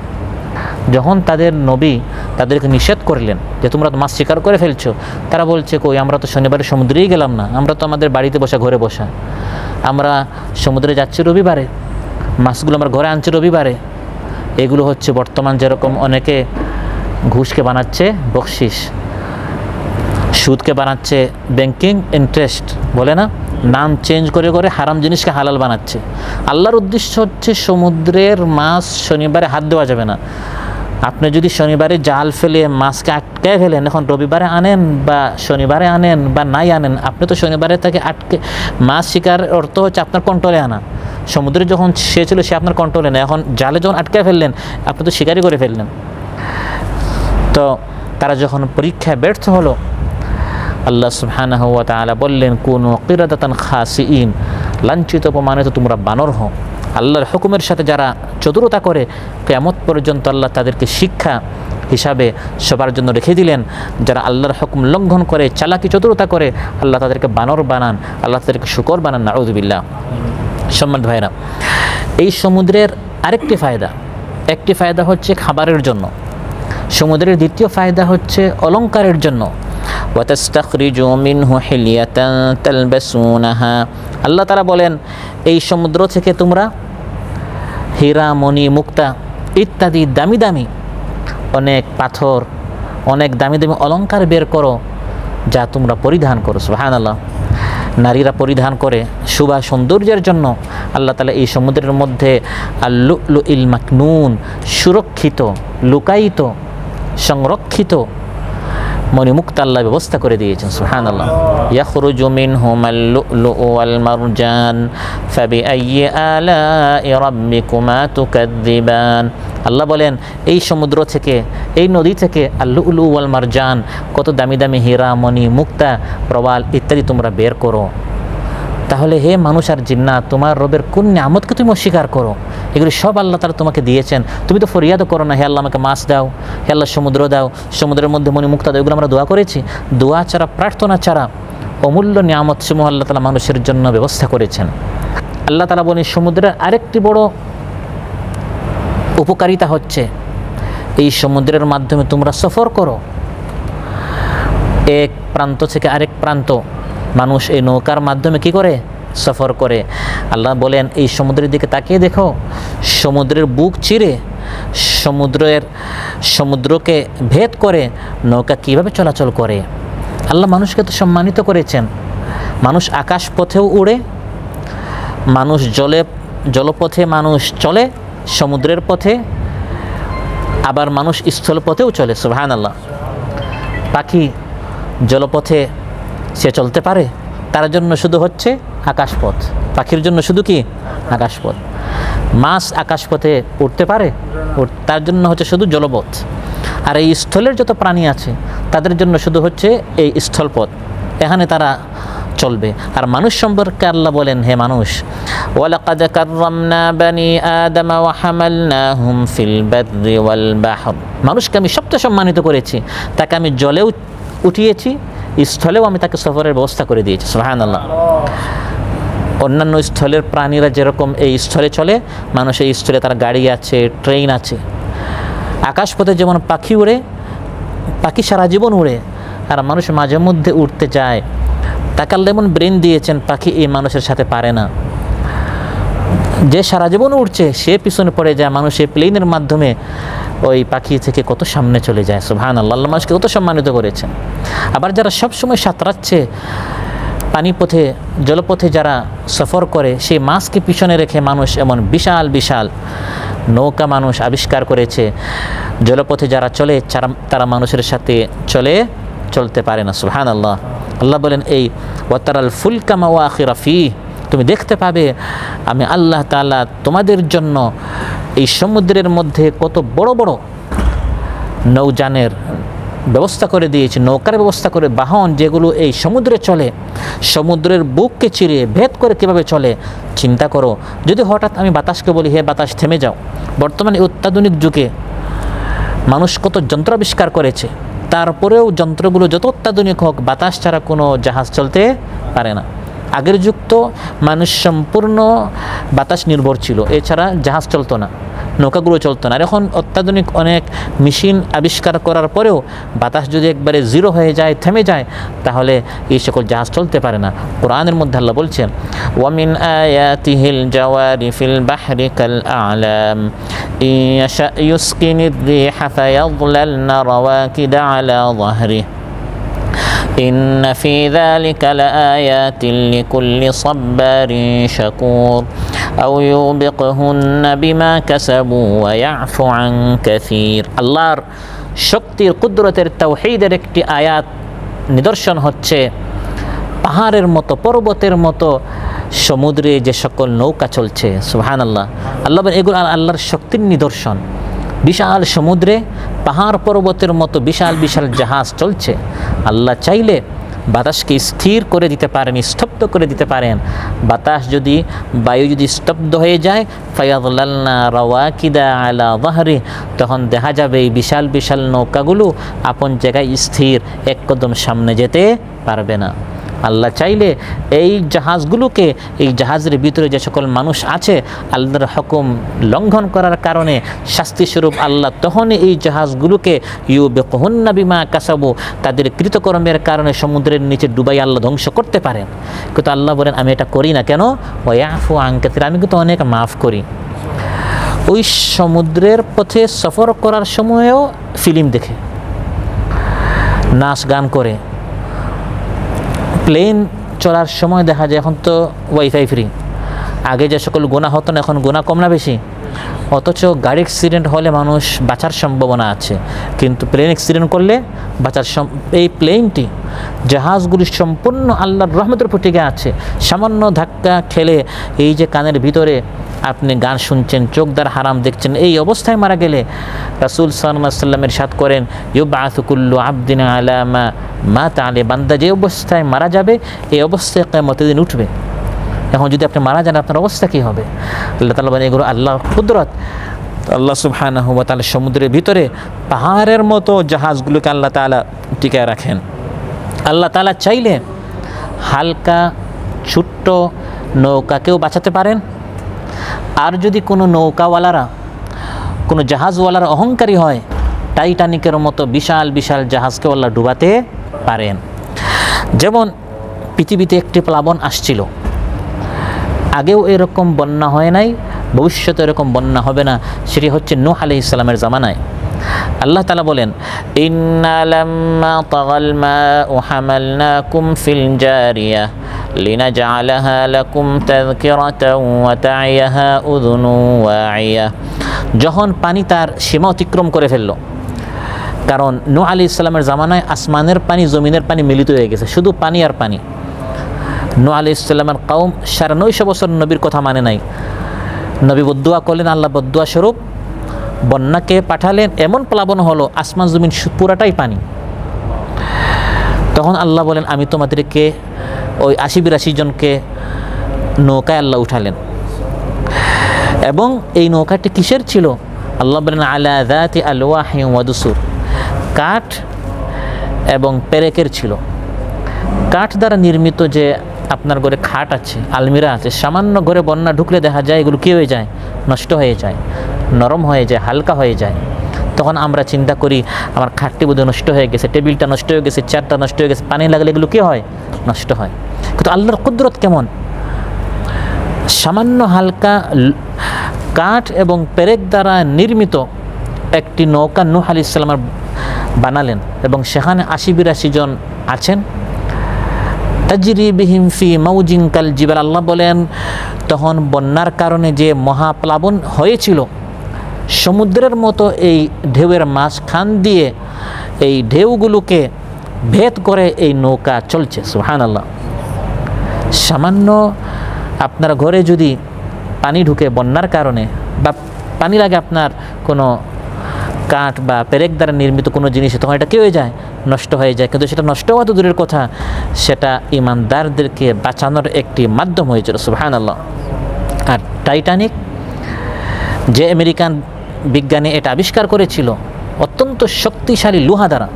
যখন তাদের নবী তাদেরকে নিষেধ করলেন যে তোমরা তো মাছ শিকার করে ফেলছো, তারা বলছে কই, আমরা তো শনিবারে সমুদ্রেই গেলাম না, আমরা তো আমাদের বাড়িতে বসা, ঘরে বসা, আমরা সমুদ্রে যাচ্ছি রবিবারে, মাছগুলো আমরা ঘরে আনছি রবিবারে। এগুলো হচ্ছে বর্তমান যেরকম অনেকে ঘুষকে বানাচ্ছে বকশিস, সুদকে বানাচ্ছে ব্যাংকিং ইন্টারেস্ট, বলে না, নাম চেঞ্জ করে করে হারাম জিনিসকে হালাল বানাচ্ছে। আল্লাহর উদ্দেশ্য হচ্ছে সমুদ্রের মাছ শনিবারে হাত দেওয়া যাবে না। আপনি যদি শনিবারে জাল ফেলে মাছকে আটকে ফেলেন, এখন রবিবারে আনেন বা শনিবারে আনেন বা নাই আনেন, আপনি তো শনিবারে তাকে আটকে, মাছ শিকার অর্থ হচ্ছে আপনার কন্ট্রোলে আনা। সমুদ্রে যখন সে ছিল সে আপনার কন্ট্রোলে না, এখন জালে যখন আটকে ফেললেন আপনি তো শিকারই করে ফেললেন। তো তারা যখন পরীক্ষায় ব্যর্থ হলো, আল্লাহ সুবহানাহু ওয়া তাআলা বললেন কুনু কিরাদাতান খাসিইন, লাঞ্ছিত অপমানিত তোমরা বানর হও। আল্লাহর হুকুমের সাথে যারা চতুরতা করে কিয়ামত পর্যন্ত আল্লাহ তাদেরকে শিক্ষা হিসাবে সবার জন্য রেখে দিলেন। যারা আল্লাহর হুকুম লঙ্ঘন করে, চালাকি চতুরতা করে, আল্লাহ তাদেরকে বানর বানান, আল্লাহ তাদেরকে শুকর বানান, নাউযুবিল্লাহ। সম্মানিত ভাইরা, এই সমুদ্রের আরেকটি ফায়দা, একটি ফায়দা হচ্ছে খাবারের জন্য, সমুদ্রের দ্বিতীয় ফায়দা হচ্ছে অলংকারের জন্য। ওয়াতাস্তাখরিজু মিনহু হিলিয়াতান তালবাসুনাহা, আল্লাহ তাআলা বলেন এই সমুদ্র থেকে তোমরা হীরা, মণি, মুক্তা ইত্যাদি দামি দামি অনেক পাথর, অনেক দামি দামি অলংকার বের করো, যা তোমরা পরিধান করো। সুবহানাল্লাহ। নারীরা পরিধান করে শোভা সৌন্দর্যের জন্য। আল্লাহ তাআলা এই সমুদ্রের মধ্যে আল-লু'লু'ইল মাকনুন, সুরক্ষিত, লুকায়িত, সংরক্ষিত মণিমুক্তা আল্লাহ ব্যবস্থা করে দিয়েছেন। সুবহানাল্লাহ। ইয়াখরুজু মিনহুমাল লু'লু'উ ওয়াল মারজান ফাবিআইয়ি আলা'i রাব্বিকুমা তুকাযযিবান। আল্লাহ বলেন এই সমুদ্র থেকে, এই নদী থেকে আল-লু'লু'উ ওয়াল মারজান, কত দামি দামি হীরা, মণি, মুক্তা, প্রবাল ইত্যাদি তোমরা বের করো। তাহলে হে মানুষ আর জিন্নাত, তোমার রবের কোন নিয়ামতকে তুমি অস্বীকার করো? এগুলি সব আল্লাহ তাআলা তোমাকে দিয়েছেন, তুমি তো ফরিয়াদও করো না, হে আল্লাহ আমাকে মাছ দাও, হে আল্লাহ সমুদ্র দাও, সমুদ্রের মধ্যে মণিমুক্তা দাও। এগুলো আমরা দোয়া করেছি। দোয়া ছাড়া, প্রার্থনা ছাড়া অমূল্য নিয়ামত সমূহ আল্লাহ তাআলা মানুষের জন্য ব্যবস্থা করেছেন। আল্লাহ তাআলা বলেন সমুদ্রের আরেকটি বড় উপকারিতা হচ্ছে এই সমুদ্রের মাধ্যমে তোমরা সফর করো, এক প্রান্ত থেকে আরেক প্রান্ত মানুষ এই নৌকার মাধ্যমে কি করে? সফর করে। আল্লাহ বলেন এই সমুদ্রের দিকে তাকিয়ে দেখো, সমুদ্রের বুক চিরে, সমুদ্রকে ভেদ করে নৌকা কিভাবে চলাচল করে। আল্লাহ মানুষকে তো সম্মানিত করেছেন। মানুষ আকাশ পথেও উড়ে, মানুষ জলপথে মানুষ চলে, সমুদ্রের পথে, আবার মানুষ স্থল পথেও চলে। সুবহানাল্লাহ। পাখি জলপথে সে চলতে পারে, তার জন্য শুধু হচ্ছে আকাশপথ, পাখির জন্য শুধু কি? আকাশপথ। মাছ আকাশপথে উঠতে পারে, তার জন্য হচ্ছে শুধু জলপথ। আর এই স্থলের যত প্রাণী আছে তাদের জন্য শুধু হচ্ছে এই স্থলপথ, এখানে তারা চলবে। আর মানুষ সম্পর্কে আল্লাহ বলেন, হে মানুষ, ওয়ালাকাদ কাররামনা বানি আদম ওয়া হামালনাহুম ফিল বাররি ওয়াল বাহর, মানুষকে আমি সবচেয়ে সম্মানিত করেছি, তাকে আমি জলেও উঠিয়েছি, স্থলেও আমি তাকে সফরের ব্যবস্থা করে দিয়েছি। সুবহানাল্লাহ। অন্যান্য স্থলের প্রাণীরা যেরকম এই স্থলে চলে, মানুষ এই স্থলে তার গাড়ি আছে, ট্রেন আছে। আকাশপথে যেমন পাখি উড়ে, পাখি সারা জীবন উড়ে, আর মানুষ মাঝে মধ্যে উঠতে চায়, তাকে আল্লাহ এমন ব্রেন দিয়েছেন, পাখি এই মানুষের সাথে পারে না। যে সারা জীবন উঠছে সে পিছনে পড়ে যায়, মানুষ এই প্লেনের মাধ্যমে ওই পাখি থেকে কত সামনে চলে যায়। সুবহানাল্লাহ। আল্লাহ মানুষকে কত সম্মানিত করেছেন। আবার যারা সবসময় সাঁতরাচ্ছে, পানিপথে, জলপথে যারা সফর করে, সেই মাছকে পিছনে রেখে মানুষ এমন বিশাল বিশাল নৌকা মানুষ আবিষ্কার করেছে। জলপথে যারা চলে তারা মানুষের সাথে চলতে পারে না। সুবহানাল্লাহ। আল্লাহ বলেন এই ওয়াতারাল ফুলকা মাওয়াখিরা ফিহ, তুমি দেখতে পাবে আমি আল্লাহ তাআলা তোমাদের জন্য এই সমুদ্রের মধ্যে কত বড় বড় নৌযানের ব্যবস্থা করে দিয়েছি, নৌকার ব্যবস্থা করে, বাহন যেগুলো এই সমুদ্রে চলে, সমুদ্রের বুককে চিরে ভেদ করে কীভাবে চলে চিন্তা করো। যদি হঠাৎ আমি বাতাসকে বলি, হে বাতাস থেমে যাও, বর্তমানে অত্যাধুনিক যুগে মানুষ কত যন্ত্র আবিষ্কার করেছে, তারপরেও যন্ত্রগুলো যত অত্যাধুনিক হোক, বাতাস ছাড়া কোনো জাহাজ চলতে পারে না। আগের যুগ তো মানুষ সম্পূর্ণ বাতাস নির্ভর ছিল, এছাড়া জাহাজ চলতো না, নৌকাগুলো চলতো না। আর এখন অত্যাধুনিক অনেক মেশিন আবিষ্কার করার পরেও বাতাস যদি একবারে জিরো হয়ে যায়, থেমে যায়, তাহলে এই সকল জাহাজ চলতে পারে না। কোরআনের মধ্যে আল্লাহ বলছেন, ওয়ামিন আয়াতিহিল জাওয়ারি ফিল বাহরি কাল আ'লাম ইয়াশা ইউসকিনির রিহা ফায়াযলালনা রাওয়াকিদা আলা যাহরিহি إن في ذلك لآيات لكل صبار شكور أو يوبقهن بما كسبوا ويعفو عن كثير। আল্লাহর শক্তির, কুদরতের, তাওহীদের একটি আয়াত নিদর্শন হচ্ছে পাহাড়ের মতো, পর্বতের মতো সমুদ্রে যে সকল নৌকা চলছে। সুবহানাল্লাহ। আল্লাহ এগুলো আল্লাহর শক্তির নিদর্শন। বিশাল সমুদ্রে পাহাড় পর্বতের মতো বিশাল বিশাল জাহাজ চলছে। আল্লাহ চাইলে বাতাসকে স্থির করে দিতে পারেন, স্তব্ধ করে দিতে পারেন। বাতাস যদি, বায়ু যদি স্তব্ধ হয়ে যায়, ফায়াযলালনা রাওয়াকিদা আলা যাহরি, তখন দেখা যাবে এই বিশাল বিশাল নৌকাগুলো আপন জায়গায় স্থির, এক কদম সামনে যেতে পারবে না। আল্লাহ চাইলে এই জাহাজগুলোকে, এই জাহাজের ভিতরে যে সকল মানুষ আছে আল্লাহর হুকুম লঙ্ঘন করার কারণে শাস্তিস্বরূপ আল্লাহ তখনই এই জাহাজগুলোকে ইউবিকুহুন্না বিমা কাসাবু, তাদের কৃতকর্মের কারণে সমুদ্রের নিচে ডুবাই আল্লাহ ধ্বংস করতে পারেন। কিন্তু আল্লাহ বলেন আমি এটা করি না কেন? ওয়াফু আন কাসীর, আমি কিন্তু অনেক মাফ করি। ওই সমুদ্রের পথে সফর করার সময়ও ফিল্ম দেখে, নাচ গান করে, প্লেন চলার সময় দেখা যায় এখন তো ওয়াইফাই ফ্রি, আগে যে সকল গুনাহ হতো না এখন গুনাহ কম না বেশি? অথচ গাড়ি অ্যাক্সিডেন্ট হলে মানুষ বাঁচার সম্ভাবনা আছে, কিন্তু প্লেন অ্যাক্সিডেন্ট করলে বাঁচার এই প্লেনটি, জাহাজগুলি সম্পূর্ণ আল্লাহর রহমতের উপর টিকে আছে। সামান্য ধাক্কা খেলে এই যে কানের ভিতরে আপনি গান শুনছেন, চোখ দ্বারা হারাম দেখছেন, এই অবস্থায় মারা গেলে রাসূল সাল্লাল্লাহু আলাইহি ওয়াসাল্লামের ইরশাদ করেন ইউবআসু কুল্লু আবদিন আলা মা মাতা আলাইহি, বান্দা যে অবস্থায় মারা যাবে এই অবস্থায় কিয়ামতের দিন উঠবে। এখন যদি আপনি মারা যান আপনার অবস্থা কী হবে? আল্লাহ তাআলা বলেন এগুলো আল্লাহর কুদরত। আল্লাহ সুবহানাহু ওয়া তাআলা সমুদ্রের ভিতরে পাহাড়ের মতো জাহাজগুলোকে আল্লাহ তাআলা টিকায় রাখেন। আল্লাহ তাআলা চাইলে হালকা ছোট্ট নৌকাকেও বাঁচাতে পারেন। আর যদি কোনো নৌকাওয়ালারা, কোনো জাহাজওয়ালারা অহংকারী হয়, টাইটানিকের মতো বিশাল বিশাল জাহাজকে আল্লাহ ডুবাতে পারেন। যেমন পৃথিবীতে একটি প্লাবন আসছিল, আগেও এরকম বন্যা হয় নাই, ভবিষ্যতে এরকম বন্যা হবে না, সেটি হচ্ছে নূহ আলাইহিস সালামের জামানায়। আল্লাহ তাআলা বলেন ইন্না লাম্মা তাগাল মাউ হামালনাকুম ফিল জারিয়া লিনাজআলাহা লাকুম তাযকিরাতাও ওয়া তা'ইয়াহা উযুনু ওয়া'ইয়া, যখন পানি তার সীমা অতিক্রম করে ফেলল, কারণ নূহ আলাইহিস সালামের জামানায় আসমানের পানি জমিনের পানি মিলিত হয়ে গেছে, শুধু পানি আর পানি। নূহ আলাইহিস সালামের কওম ৯৫০ বছর নবীর কথা মানে নাই, নবী বদদুয়া করলেন, আল্লাহ বদদুয়া স্বরূপ বন্যাকে পাঠালেন, এমন প্লাবন হলো আসমান জমিন পুরাটাই পানি। তখন আল্লাহ বলেন আমি তোমাদেরকে ওই ৮০-৮২ জনকে নৌকায় আল্লাহ উঠালেন। এবং এই নৌকাটি কিসের ছিল? আল্লাহ বলেন আলা যাতি আলওয়াহি ওয়া দুসুর, কাঠ এবং পেরেকের ছিল। কাঠ দ্বারা নির্মিত যে আপনার ঘরে খাট আছে, আলমিরা আছে, সামান্য ঘরে বন্যা ঢুকলে দেখা যায় এগুলো কী হয়ে যায়? নষ্ট হয়ে যায়, নরম হয়ে যায়, হালকা হয়ে যায়। তখন আমরা চিন্তা করি আমার খাটটি বোধহয় নষ্ট হয়ে গেছে, টেবিলটা নষ্ট হয়ে গেছে, চেয়ারটা নষ্ট হয়ে গেছে, পানি লাগলে এগুলো কী হয়? নষ্ট হয়। কিন্তু আল্লাহর কুদরত কেমন! সামান্য হালকা কাঠ এবং পেরেক দ্বারা নির্মিত একটি নৌকা নূহ আলাইহিস সালাম বানালেন, এবং সেখানে ৮০-৮২ জন আছেন। তাজরি বিহিম ফি মাউজিন কাল জিবাল, আল্লাহ বলেন তখন বন্যার কারণে যে মহাপ্লাবন হয়েছিল, সমুদ্রের মতো এই ঢেউয়ের মাঝখান দিয়ে এই ঢেউগুলোকে ভেদ করে এই নৌকা চলছে। সুবহানাল্লাহ। সামান্য আপনার ঘরে যদি পানি ঢুকে বন্যার কারণে, বা পানি লাগে আপনার কোনো কাঠ বা পেরেক দ্বারা নির্মিত কোনো জিনিস, তখন এটা কী হয়ে যায়? নষ্ট হয়ে যায়। কিন্তু সেটা নষ্ট হওয়া তো দূরের কথা, সেটা ইমানদারদেরকে বাঁচানোর একটি মাধ্যম হয়েছিল। সুবহানাল্লাহ। আর টাইটানিক, যে আমেরিকান বিজ্ঞানী এটা আবিষ্কার করেছিল, অত্যন্ত শক্তিশালী লোহা দ্বারা,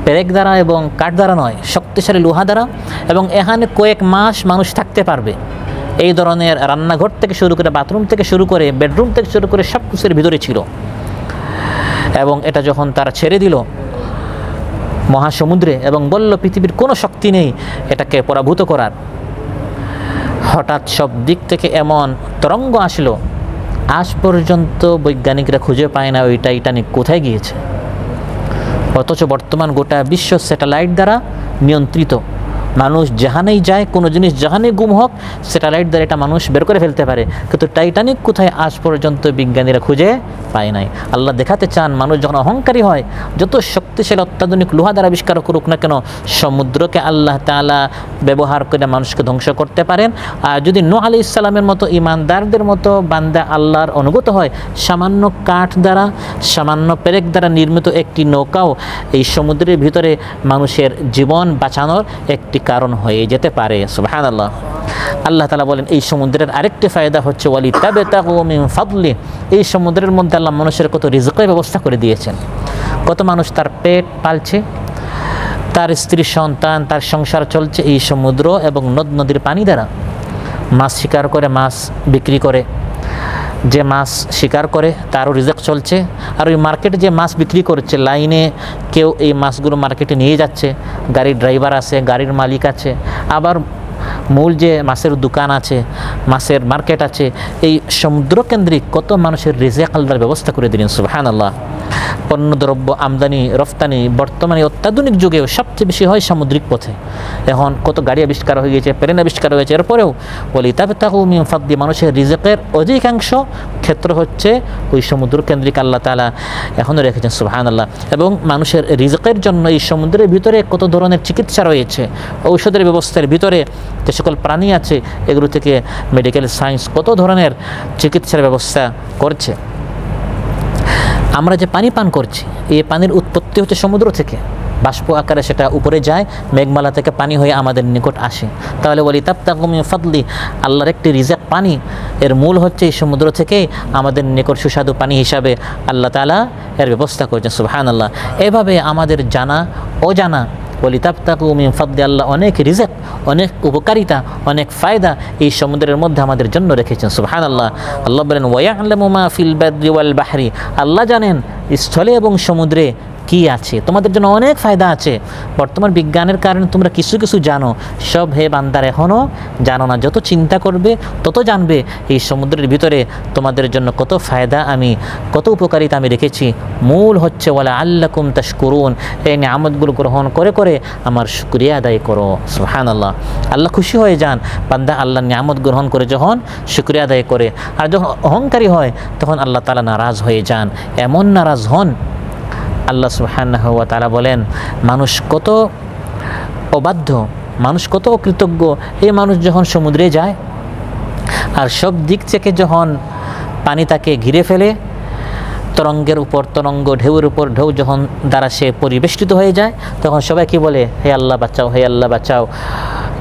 পেরেক দ্বারা এবং কাঠ দ্বারা নয়, শক্তিশালী লোহা দ্বারা, এবং এখানে কয়েক মাস মানুষ থাকতে পারবে। এই ধরনের রান্নাঘর থেকে শুরু করে, বাথরুম থেকে শুরু করে, বেডরুম থেকে শুরু করে সব কিছুর ভিতরে ছিল। এবং এটা যখন তারা ছেড়ে দিল মহাসমুদ্রে এবং বলল পৃথিবীর কোনো শক্তি নেই এটাকে পরাভূত করার, হঠাৎ সব দিক থেকে এমন তরঙ্গ আসলো, আজ পর্যন্ত বৈজ্ঞানিকরা খুঁজে পায় না ওই টাইটানিক কোথায় গিয়েছে। অথচ বর্তমান গোটা বিশ্ব স্যাটেলাইট দ্বারা নিয়ন্ত্রিত, মানুষ যেখানেই যায়, কোনো জিনিস যেখানেই গুম হোক, স্যাটেলাইট দ্বারা এটা মানুষ বের করে ফেলতে পারে, কিন্তু টাইটানিক কোথায় আজ পর্যন্ত বিজ্ঞানীরা খুঁজে পায় নাই। আল্লাহ দেখাতে চান মানুষ যখন অহংকারী হয়, যত শক্তিশালী অত্যাধুনিক লোহা দ্বারা আবিষ্কার করুক না কেন, সমুদ্রকে আল্লাহ তাআলা ব্যবহার করে মানুষকে ধ্বংস করতে পারেন। আর যদি নূহ আলাইহিস সালামের মতো ইমানদারদের মতো বান্দা আল্লাহর অনুগত হয়, সামান্য কাঠ দ্বারা, সামান্য পেরেক দ্বারা নির্মিত একটি নৌকাও এই সমুদ্রের ভিতরে মানুষের জীবন বাঁচানোর একটি কারণ হয়ে যেতে পারে। সুবহানাল্লাহ। আল্লাহ তাআলা বলেন এই সমুদ্রের আরেকটি ফায়দা হচ্ছে ওয়ালিতাবতাগু মিন ফাদলি, এই সমুদ্রের মধ্যে আল্লাহ মানুষের কত রিজকের ব্যবস্থা করে দিয়েছেন। কত মানুষ তার পেট পালছে, তার স্ত্রী সন্তান, তার সংসার চলছে এই সমুদ্র এবং নদ নদীর পানি দ্বারা। মাছ শিকার করে, মাছ বিক্রি করে, যে মাছ শিকার করে তারও রিজক চলছে। আর ওই মার্কেটে যে মাছ বিক্রি করছে, লাইনে কেউ এই মাছগুলো মার্কেটে নিয়ে যাচ্ছে, গাড়ির ড্রাইভার আছে, গাড়ির মালিক আছে, আবার মূল যে মাছের দোকান আছে, মাছের মার্কেট আছে, এই সমুদ্রকেন্দ্রিক কত মানুষের রিজক আল্লাহর ব্যবস্থা করে দিলেন। সুবহানাল্লাহ। পণ্যদ্রব্য আমদানি রফতানি বর্তমানে অত্যাধুনিক যুগেও সবচেয়ে বেশি হয় সামুদ্রিক পথে। এখন কত গাড়ি আবিষ্কার হয়ে গেছে, প্লেন আবিষ্কার হয়েছে, এরপরেও ওয়ালিতাবতাগু মিন ফাদলি, মানুষের রিজকের অধিকাংশ ক্ষেত্র হচ্ছে ওই সমুদ্র কেন্দ্রিক আল্লাহ তাআলা এখনও রেখেছেন। সুবহানাল্লাহ। এবং মানুষের রিজকের জন্য এই সমুদ্রের ভিতরে কত ধরনের চিকিৎসা রয়েছে, ঔষধের ব্যবস্থার ভিতরে যে সকল প্রাণী আছে, এগুলো থেকে মেডিকেল সায়েন্স কত ধরনের চিকিৎসার ব্যবস্থা করছে। আমরা যে পানি পান করছি, এই পানির উৎপত্তি হচ্ছে সমুদ্র থেকে, বাষ্প আকারে সেটা উপরে যায়, মেঘমালা থেকে পানি হয়ে আমাদের নিকট আসে। তাহলে ওয়ালিতাবতাগু মিন ফাদলি, আল্লাহর একটি রিজক পানি, এর মূল হচ্ছে এই সমুদ্র থেকে আমাদের নিকট সুস্বাদু পানি হিসাবে আল্লাহ তাআলা এর ব্যবস্থা করেছেন। সুবহানাল্লাহ। এভাবে আমাদের জানা অজানা ওয়ালিতাবতাগু মিন ফাদলি, আল্লাহ অনেক রিজক, অনেক উপকারিতা, অনেক ফায়দা এই সমুদ্রের মধ্যে আমাদের জন্য রেখেছেন। সুবহানাল্লাহ। আল্লাহ বলেন ওয়ায়ালামু মা ফিল বাররি ওয়াল বাহরি, আল্লাহ জানেন স্থলে এবং সমুদ্রে কি আছে, তোমাদের জন্য অনেক ফায়দা আছে। বর্তমান বিজ্ঞানের কারণে তোমরা কিছু কিছু জানো, সব হে বান্দার এখনও জানো না। যত চিন্তা করবে তত জানবে এই সমুদ্রের ভিতরে তোমাদের জন্য কত ফায়দা, আমি কত উপকারিতা আমি রেখেছি। মূল হচ্ছে ওয়ালা আল্লাকুম তাশকুরুন, এই নিয়ামতগুলো গ্রহণ করে করে আমার শুকরিয়া আদায় করো। সুবহানাল্লাহ। আল্লাহ খুশি হয়ে যান বান্দা আল্লাহর নিয়ামত গ্রহণ করে যখন শুকরিয়া আদায় করে। আর যখন অহংকারী হয় তখন আল্লাহ তাআলা নারাজ হয়ে যান। এমন নারাজ হন, আল্লাহ সুবহানাহু ওয়া তাআলা বলেন মানুষ কত অবাধ্য, মানুষ কত অকৃতজ্ঞ। এই মানুষ যখন সমুদ্রে যায় আর সব দিক থেকে যখন পানি তাকে ঘিরে ফেলে, তরঙ্গের উপর তরঙ্গ, ঢেউয়ের উপর ঢেউ যখন দ্বারা সে পরিবেষ্টিত হয়ে যায়, তখন সবাই কি বলে, হে আল্লাহ বাঁচাও, হে আল্লাহ বাঁচাও।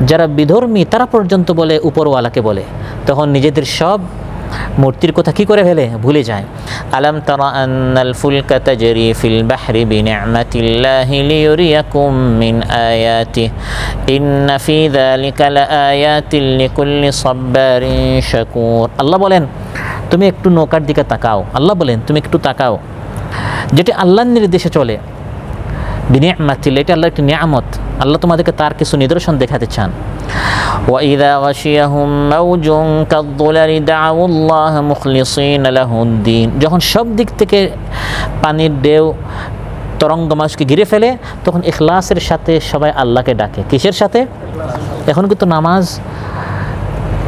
যারা বিধর্মী তারা পর্যন্ত বলে উপরওয়ালাকে বলে, তখন নিজেদের সব মূর্তির কথা কি করে ফেলে, ভুলে যায়। আলাম তারা আন্নাল ফুলকা তাজরি ফিল বাহরি বিনি'মাতিল্লাহি লিয়ুরিয়াকুম মিন আয়াতিহি ইন্না ফি যালিকা লাআয়াতিন লিকুল্লি সাব্বারিন শাকুর। আল্লাহ বলেন তুমি একটু নৌকার দিকে তাকাও, আল্লাহ বলেন তুমি একটু তাকাও, যেটি আল্লাহর নির্দেশে চলে। বিনি'মাতিল্লাহি, এটা আল্লাহর একটি নিয়ামত, আল্লাহ তোমাদেরকে তার কিছু নিদর্শন দেখাতে চান। وَإِذَا غَشِيَهُم مَّوْجٌ كَالظُّلَلِ دَعَوُا اللَّهَ مُخْلِصِينَ لَهُ الدِّينَ, যখন সব দিক থেকে পানির ঢেউ তরঙ্গ মানুষকে ঘিরে ফেলে, তখন ইখলাসের সাথে সবাই আল্লাহকে ডাকে। কিসের সাথে? এখন কিন্তু নামাজ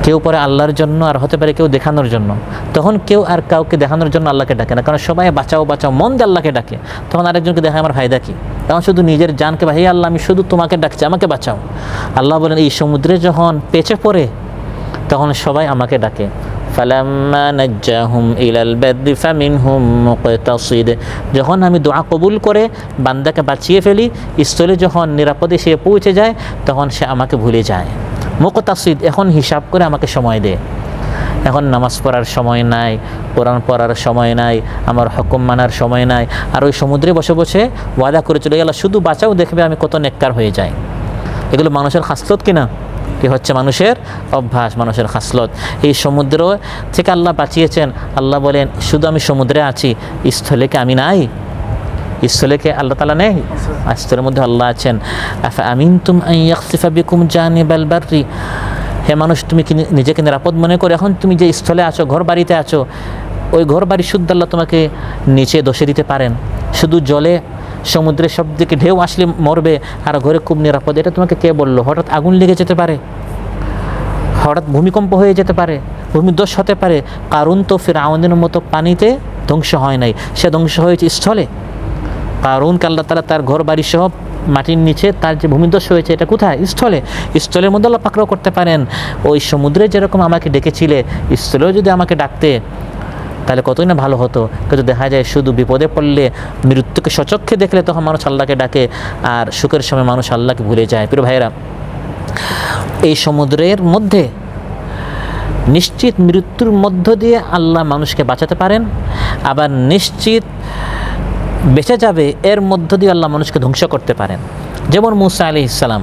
কেউ পরে আল্লাহর জন্য, আর হতে পারে কেউ দেখানোর জন্য। তখন কেউ আর কাউকে দেখানোর জন্য আল্লাহকে ডাকে না, কারণ সবাই বাঁচাও বাঁচাও মন দিয়ে আল্লাহকে ডাকে। তখন আরেকজনকে দেখায় আমার ফায়দা কী? তখন শুধু নিজের জানকে, হে আল্লাহ আমি শুধু তোমাকে ডাকছি, আমাকে বাঁচাও। আল্লাহ বলেন এই সমুদ্রে যখন পেঁচে পড়ে তখন সবাই আমাকে ডাকে। ফালাম্মা নাজ্জাহুম ইলাল বাররি ফামিনহুম মুকতাসিদ, যখন আমি দোয়া কবুল করে বান্দাকে বাঁচিয়ে ফেলি, স্থলে যখন নিরাপদে সে পৌঁছে যায় তখন সে আমাকে ভুলে যায়। মুকতাসিদ, এখন হিসাব করে আমাকে সময় দেয়। এখন নামাজ পড়ার সময় নাই, কোরআন পড়ার সময় নাই, আমার হুকুম মানার সময় নাই, আর ওই সমুদ্রে বসে বসে ওয়াদা করে চলে গেল শুধু বাঁচাও, দেখবে আমি কত নেককার হয়ে যাই। এগুলো মানুষের খাসলত কিনা? কি হচ্ছে মানুষের অভ্যাস, মানুষের খাসলত। এই সমুদ্র থেকে আল্লাহ বাঁচিয়েছেন। আল্লাহ বলেন শুধু আমি সমুদ্রে আছি, স্থলেকে আমি নাই। স্থলেকে আল্লাহ তাআলা নেই, স্থলের মধ্যে আল্লাহ আছেন। আফা আমিনতুম আন ইয়াখসিফা বিকুম জানিবাল বাররি, হে মানুষ তুমি কি নিজেকে নিরাপদ মনে করে এখন তুমি যে স্থলে আছো, ঘর বাড়িতে আছো, ওই ঘর বাড়ি শুদ্ধ আল্লাহ তোমাকে নিচে দোষে দিতে পারেন। শুধু জলে সমুদ্রের সব দিকে ঢেউ আসলে মরবে আর ঘরে খুব নিরাপদ, এটা তোমাকে কে বললো? হঠাৎ আগুন লেগে যেতে পারে, হঠাৎ ভূমিকম্প হয়ে যেতে পারে, ভূমিধস হতে পারে। কারুন তো ফিরআউনের মতো পানিতে ধ্বংস হয় নাই, সে ধ্বংস হয়েছে স্থলে। কারুনকে আল্লাহ তাআলা তার ঘর বাড়ি সহ মাটির নিচে, তার যে ভূমিধস হয়েছে এটা কোথায়? স্থলে। স্থলের মধ্যে আল্লাহ পাকড়াও করতে পারেন। ওই সমুদ্রে যেরকম আমাকে ডেকেছিলে, স্থলেও যদি আমাকে ডাকতে তাহলে কতই না ভালো হতো। কিন্তু দেখা যায় শুধু বিপদে পড়লে, মৃত্যুকে সচক্ষে দেখলে তখন মানুষ আল্লাহকে ডাকে, আর সুখের সময় মানুষ আল্লাহকে ভুলে যায়। প্রিয় ভাইয়েরা, এই সমুদ্রের মধ্যে নিশ্চিত মৃত্যুর মধ্য দিয়ে আল্লাহ মানুষকে বাঁচাতে পারেন, আবার নিশ্চিত বেঁচে যাবে এর মধ্য দিয়ে আল্লাহ মানুষকে ধ্বংস করতে পারেন। যেমন মূসা আলাইহিস সালাম,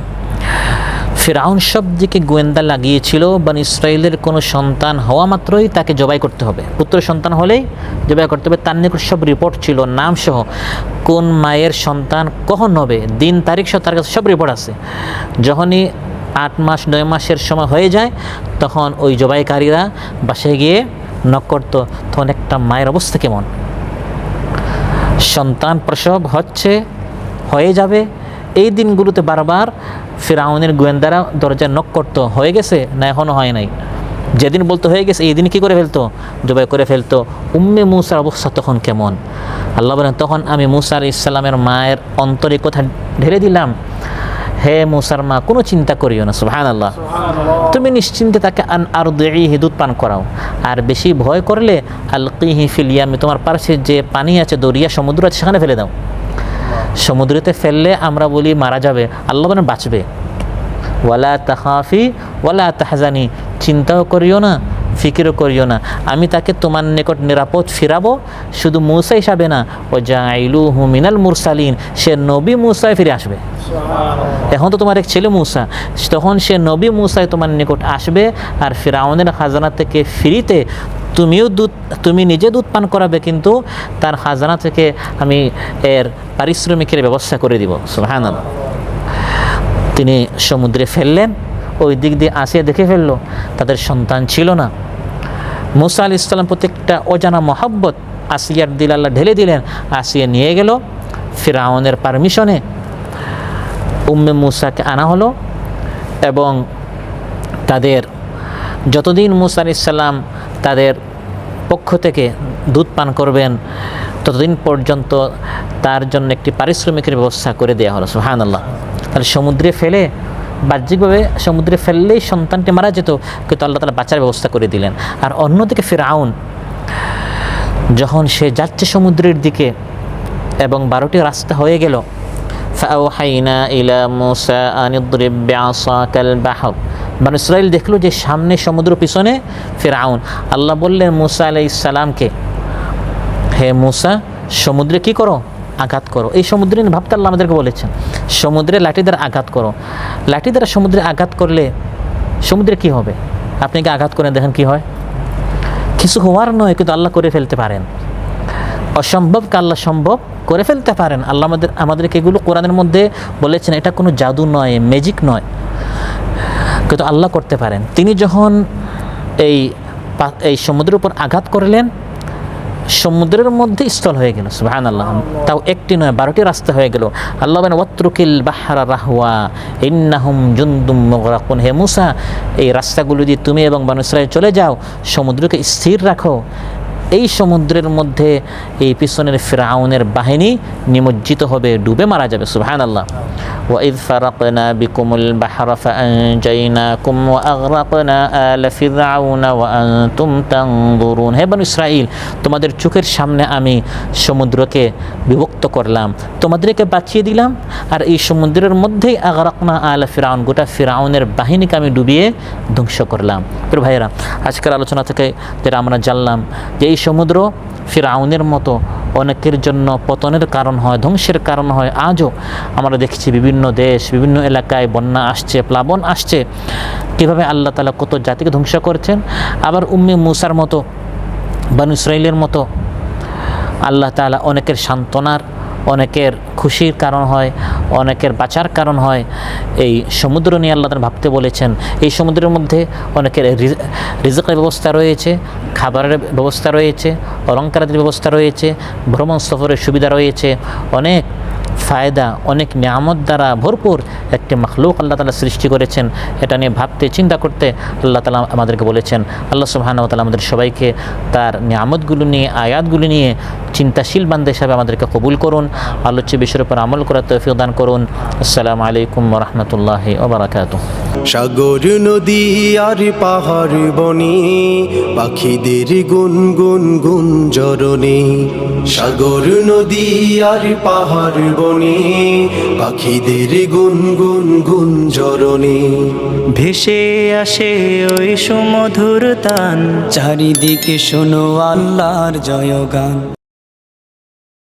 ফিরআউন সব দিকে গোয়েন্দা লাগিয়েছিল, বনী ইসরাইলের কোনো সন্তান হওয়া মাত্রই তাকে জবাই করতে হবে, পুত্র সন্তান হলেই জবাই করতে হবে। তার নিকট সব রিপোর্ট ছিল, নাম সহ, কোন মায়ের সন্তান কখন হবে, দিন তারিখ সহ তার কাছে সব রিপোর্ট আছে। যখনই 8 মাস 9 মাসের সময় হয়ে যায়, তখন ওই জবাইকারীরা বাসায় গিয়ে নক করত। তখন একটা মায়ের অবস্থা কেমন, সন্তান প্রসব হয়ে যাবে, এই দিনগুলোতে বারবার ফিরআউনের গোয়েন্দারা দরজায় নক করতো, হয়ে গেছে না এখনও হয় নাই। যেদিন বলতো হয়ে গেছে, এই দিন কী করে ফেলতো? জবাই করে ফেলতো। উম্মে মূসার অবস্থা তখন কেমন? আল্লাহ বলেন, তখন আমি মূসা আলাইহিস সালামের মায়ের অন্তরে কথা ঢেলে দিলাম, হে মূসার মা, কোনো চিন্তা করিও না, সুবহানাল্লাহ, তুমি নিশ্চিন্তে তাকে আরদিহি, দুধ পান করাও। আর বেশি ভয় করলে আলকিহি ফিল ইয়ামি, তোমার পাশে যে পানি আছে, দরিয়া সমুদ্র আছে, সেখানে ফেলে দাও। সমুদ্রেতে ফেললে আমরা বলি মারা যাবে, আল্লাহ বলেন বাঁচবে। ওয়ালা তাখাফি ওয়ালা তাহজানি, চিন্তাও করিও না, ফিকিরও করিও না, আমি তাকে তোমার নিকট নিরাপদ ফিরাবো। শুধু মূসা হিসাবে না, ও জাইলুহু মিনাল মুরসালিন, সে নবী মূসায় ফিরে আসবে। এখন তো তোমার এক ছেলে মূসা, তখন সে নবী মূসায় তোমার নিকট আসবে। আর ফিরআউনের খাজানা থেকে ফিরিতে তুমি নিজে দুধ পান করাবে, কিন্তু তার খাজানা থেকে আমি এর পারিশ্রমিকের ব্যবস্থা করে দিব। সুবহানাল্লাহ। তিনি সমুদ্রে ফেললেন, ওই দিক দিয়ে আসিয়া দেখে ফেললো তাদের সন্তান ছিল না। মূসা আলাইহিস সালাম প্রত্যেকটা অজানা মহব্বত আসিয়ার দিল আল্লাহ ঢেলে দিলেন। আসিয়া নিয়ে গেল ফিরআউনের পারমিশনে, উম্মে মূসাকে আনা হলো, এবং তাদের যতদিন মূসা আলাইহিস সালাম তাদের পক্ষ থেকে দুধ পান করবেন, ততদিন পর্যন্ত তার জন্য একটি পারিশ্রমিকের ব্যবস্থা করে দেওয়া হলো। সুবহানাল্লাহ। তাহলে সমুদ্রে ফেলে, বাহ্যিকভাবে সমুদ্রে ফেললেই সন্তানটি মারা যেত, কিন্তু আল্লাহ তাআলা বাঁচার ব্যবস্থা করে দিলেন। আর অন্যদিকে ফিরআউন যখন সে যাচ্ছে সমুদ্রের দিকে এবং 12টি রাস্তা হয়ে গেল, ফাআওহাইনা ইলা মূসা আন ইদরিব বিআসাকাল বাহর, বনী ইসরাইল দেখলো যে সামনে সমুদ্র, পিছনে ফিরআউন। আল্লাহ বললেন মূসা আলাইহিস সালামকে, হে মূসা, সমুদ্রে কি করো? আঘাত করো। এই সমুদ্রে ভাবতে আল্লাহ আমাদেরকে বলেছেন, সমুদ্রে লাঠি দ্বারা আঘাত করো। লাঠি দ্বারা সমুদ্রে আঘাত করলে সমুদ্রে কি হবে? আপনি কি আঘাত করে দেখেন কি হয়? কিছু হওয়ার নয়, কিন্তু আল্লাহ করে ফেলতে পারেন। অসম্ভবকে আল্লাহ সম্ভব করে ফেলতে পারেন। আল্লাহ আমাদেরকে এগুলো কোরআনের মধ্যে বলেছেন, এটা কোনো জাদু নয়, ম্যাজিক নয়, কিন্তু আল্লাহ করতে পারেন। তিনি যখন এই সমুদ্রের উপর আঘাত করলেন, সমুদ্রের মধ্যে স্থল হয়ে গেল। সুবহানাল্লাহ। তাও একটি নয়, 12টি রাস্তা হয়ে গেল। আল্লাহ বলেন, ওয়াতরুকিল বাহরা রাহওয়া ইন্নাহুম জুনদুম মুগরাকুন, হে মূসা, এই রাস্তাগুলো দিয়ে তুমি এবং বনী ইসরাইল চলে যাও, সমুদ্রকে স্থির রাখো। এই সমুদ্রের মধ্যে এই পিছনের ফিরআউনের বাহিনী নিমজ্জিত হবে, ডুবে মারা যাবে। সুবহানাল্লাহ। وإذ فرقنا بكم البحر فأنجيناكم وأغرقنا آل فرعون وأنتم تنظرون, হে বনী ইসরাইল, তোমাদের চোখের সামনে আমি সমুদ্রকে বিভক্ত করলাম, তোমাদেরকে বাঁচিয়ে দিলাম, আর এই সমুদ্রের মধ্যেই আগরাকনা আল ফিরআউন, গোটা ফিরআউনের বাহিনীকে আমি ডুবিয়ে ধ্বংস করলাম। প্রিয় ভাইয়েরা, আজকের আলোচনা থেকে যেটা আমরা জানলাম যে এই সমুদ্র ফিরআউনের মতো অনেকের জন্য পতনের কারণ হয়, ধ্বংসের কারণ হয়। আজও আমরা দেখছি বিভিন্ন দেশ, বিভিন্ন এলাকায় বন্যা আসছে, প্লাবন আসছে, কীভাবে আল্লাহ তাআলা কত জাতিকে ধ্বংস করছেন। আবার উম্মে মূসার মতো, বনী ইসরাইলের মতো আল্লাহ তাআলা অনেকের সান্ত্বনার, অনেকের খুশির কারণ হয়, অনেকের বাঁচার কারণ হয়। এই সমুদ্র নিয়ে আল্লাহ তাআলা ভাবতে বলেছেন। এই সমুদ্রের মধ্যে অনেকের রিজকের ব্যবস্থা রয়েছে, খাবারের ব্যবস্থা রয়েছে, অলঙ্কারের ব্যবস্থা রয়েছে, ভ্রমণ সফরের সুবিধা রয়েছে, অনেক ফায়দা, অনেক নিয়ামত দ্বারা ভরপুর একটি মখলুক আল্লাহ তাআলা সৃষ্টি করেছেন। এটা নিয়ে ভাবতে চিন্তা করতে আল্লাহ তাআলা আমাদেরকে বলেছেন। আল্লাহ সুবহানাহু ওয়া তাআলা আমাদের সবাইকে তার নিয়ামতগুলো নিয়ে, আয়াতগুলো নিয়ে চিন্তাশীল বান্দা হিসাবে আমাদেরকে কবুল করুন। আলোচ্য বিষয়ের উপর আমল করার তৌফিক দান করুন। আসসালামু আলাইকুম ওয়া রাহমাতুল্লাহি ওয়া বারাকাতুহু। সাগর নদী আর পাহাড় বনে পাখিদের গুনগুন গুঞ্জরণে, সাগর নদী আর পাহাড় বনে পাখিদের গুনগুন গুঞ্জরণে, ভেসে আসে ওই সুমধুর তান, চারিদিকে শোনো আল্লাহর জয়গান।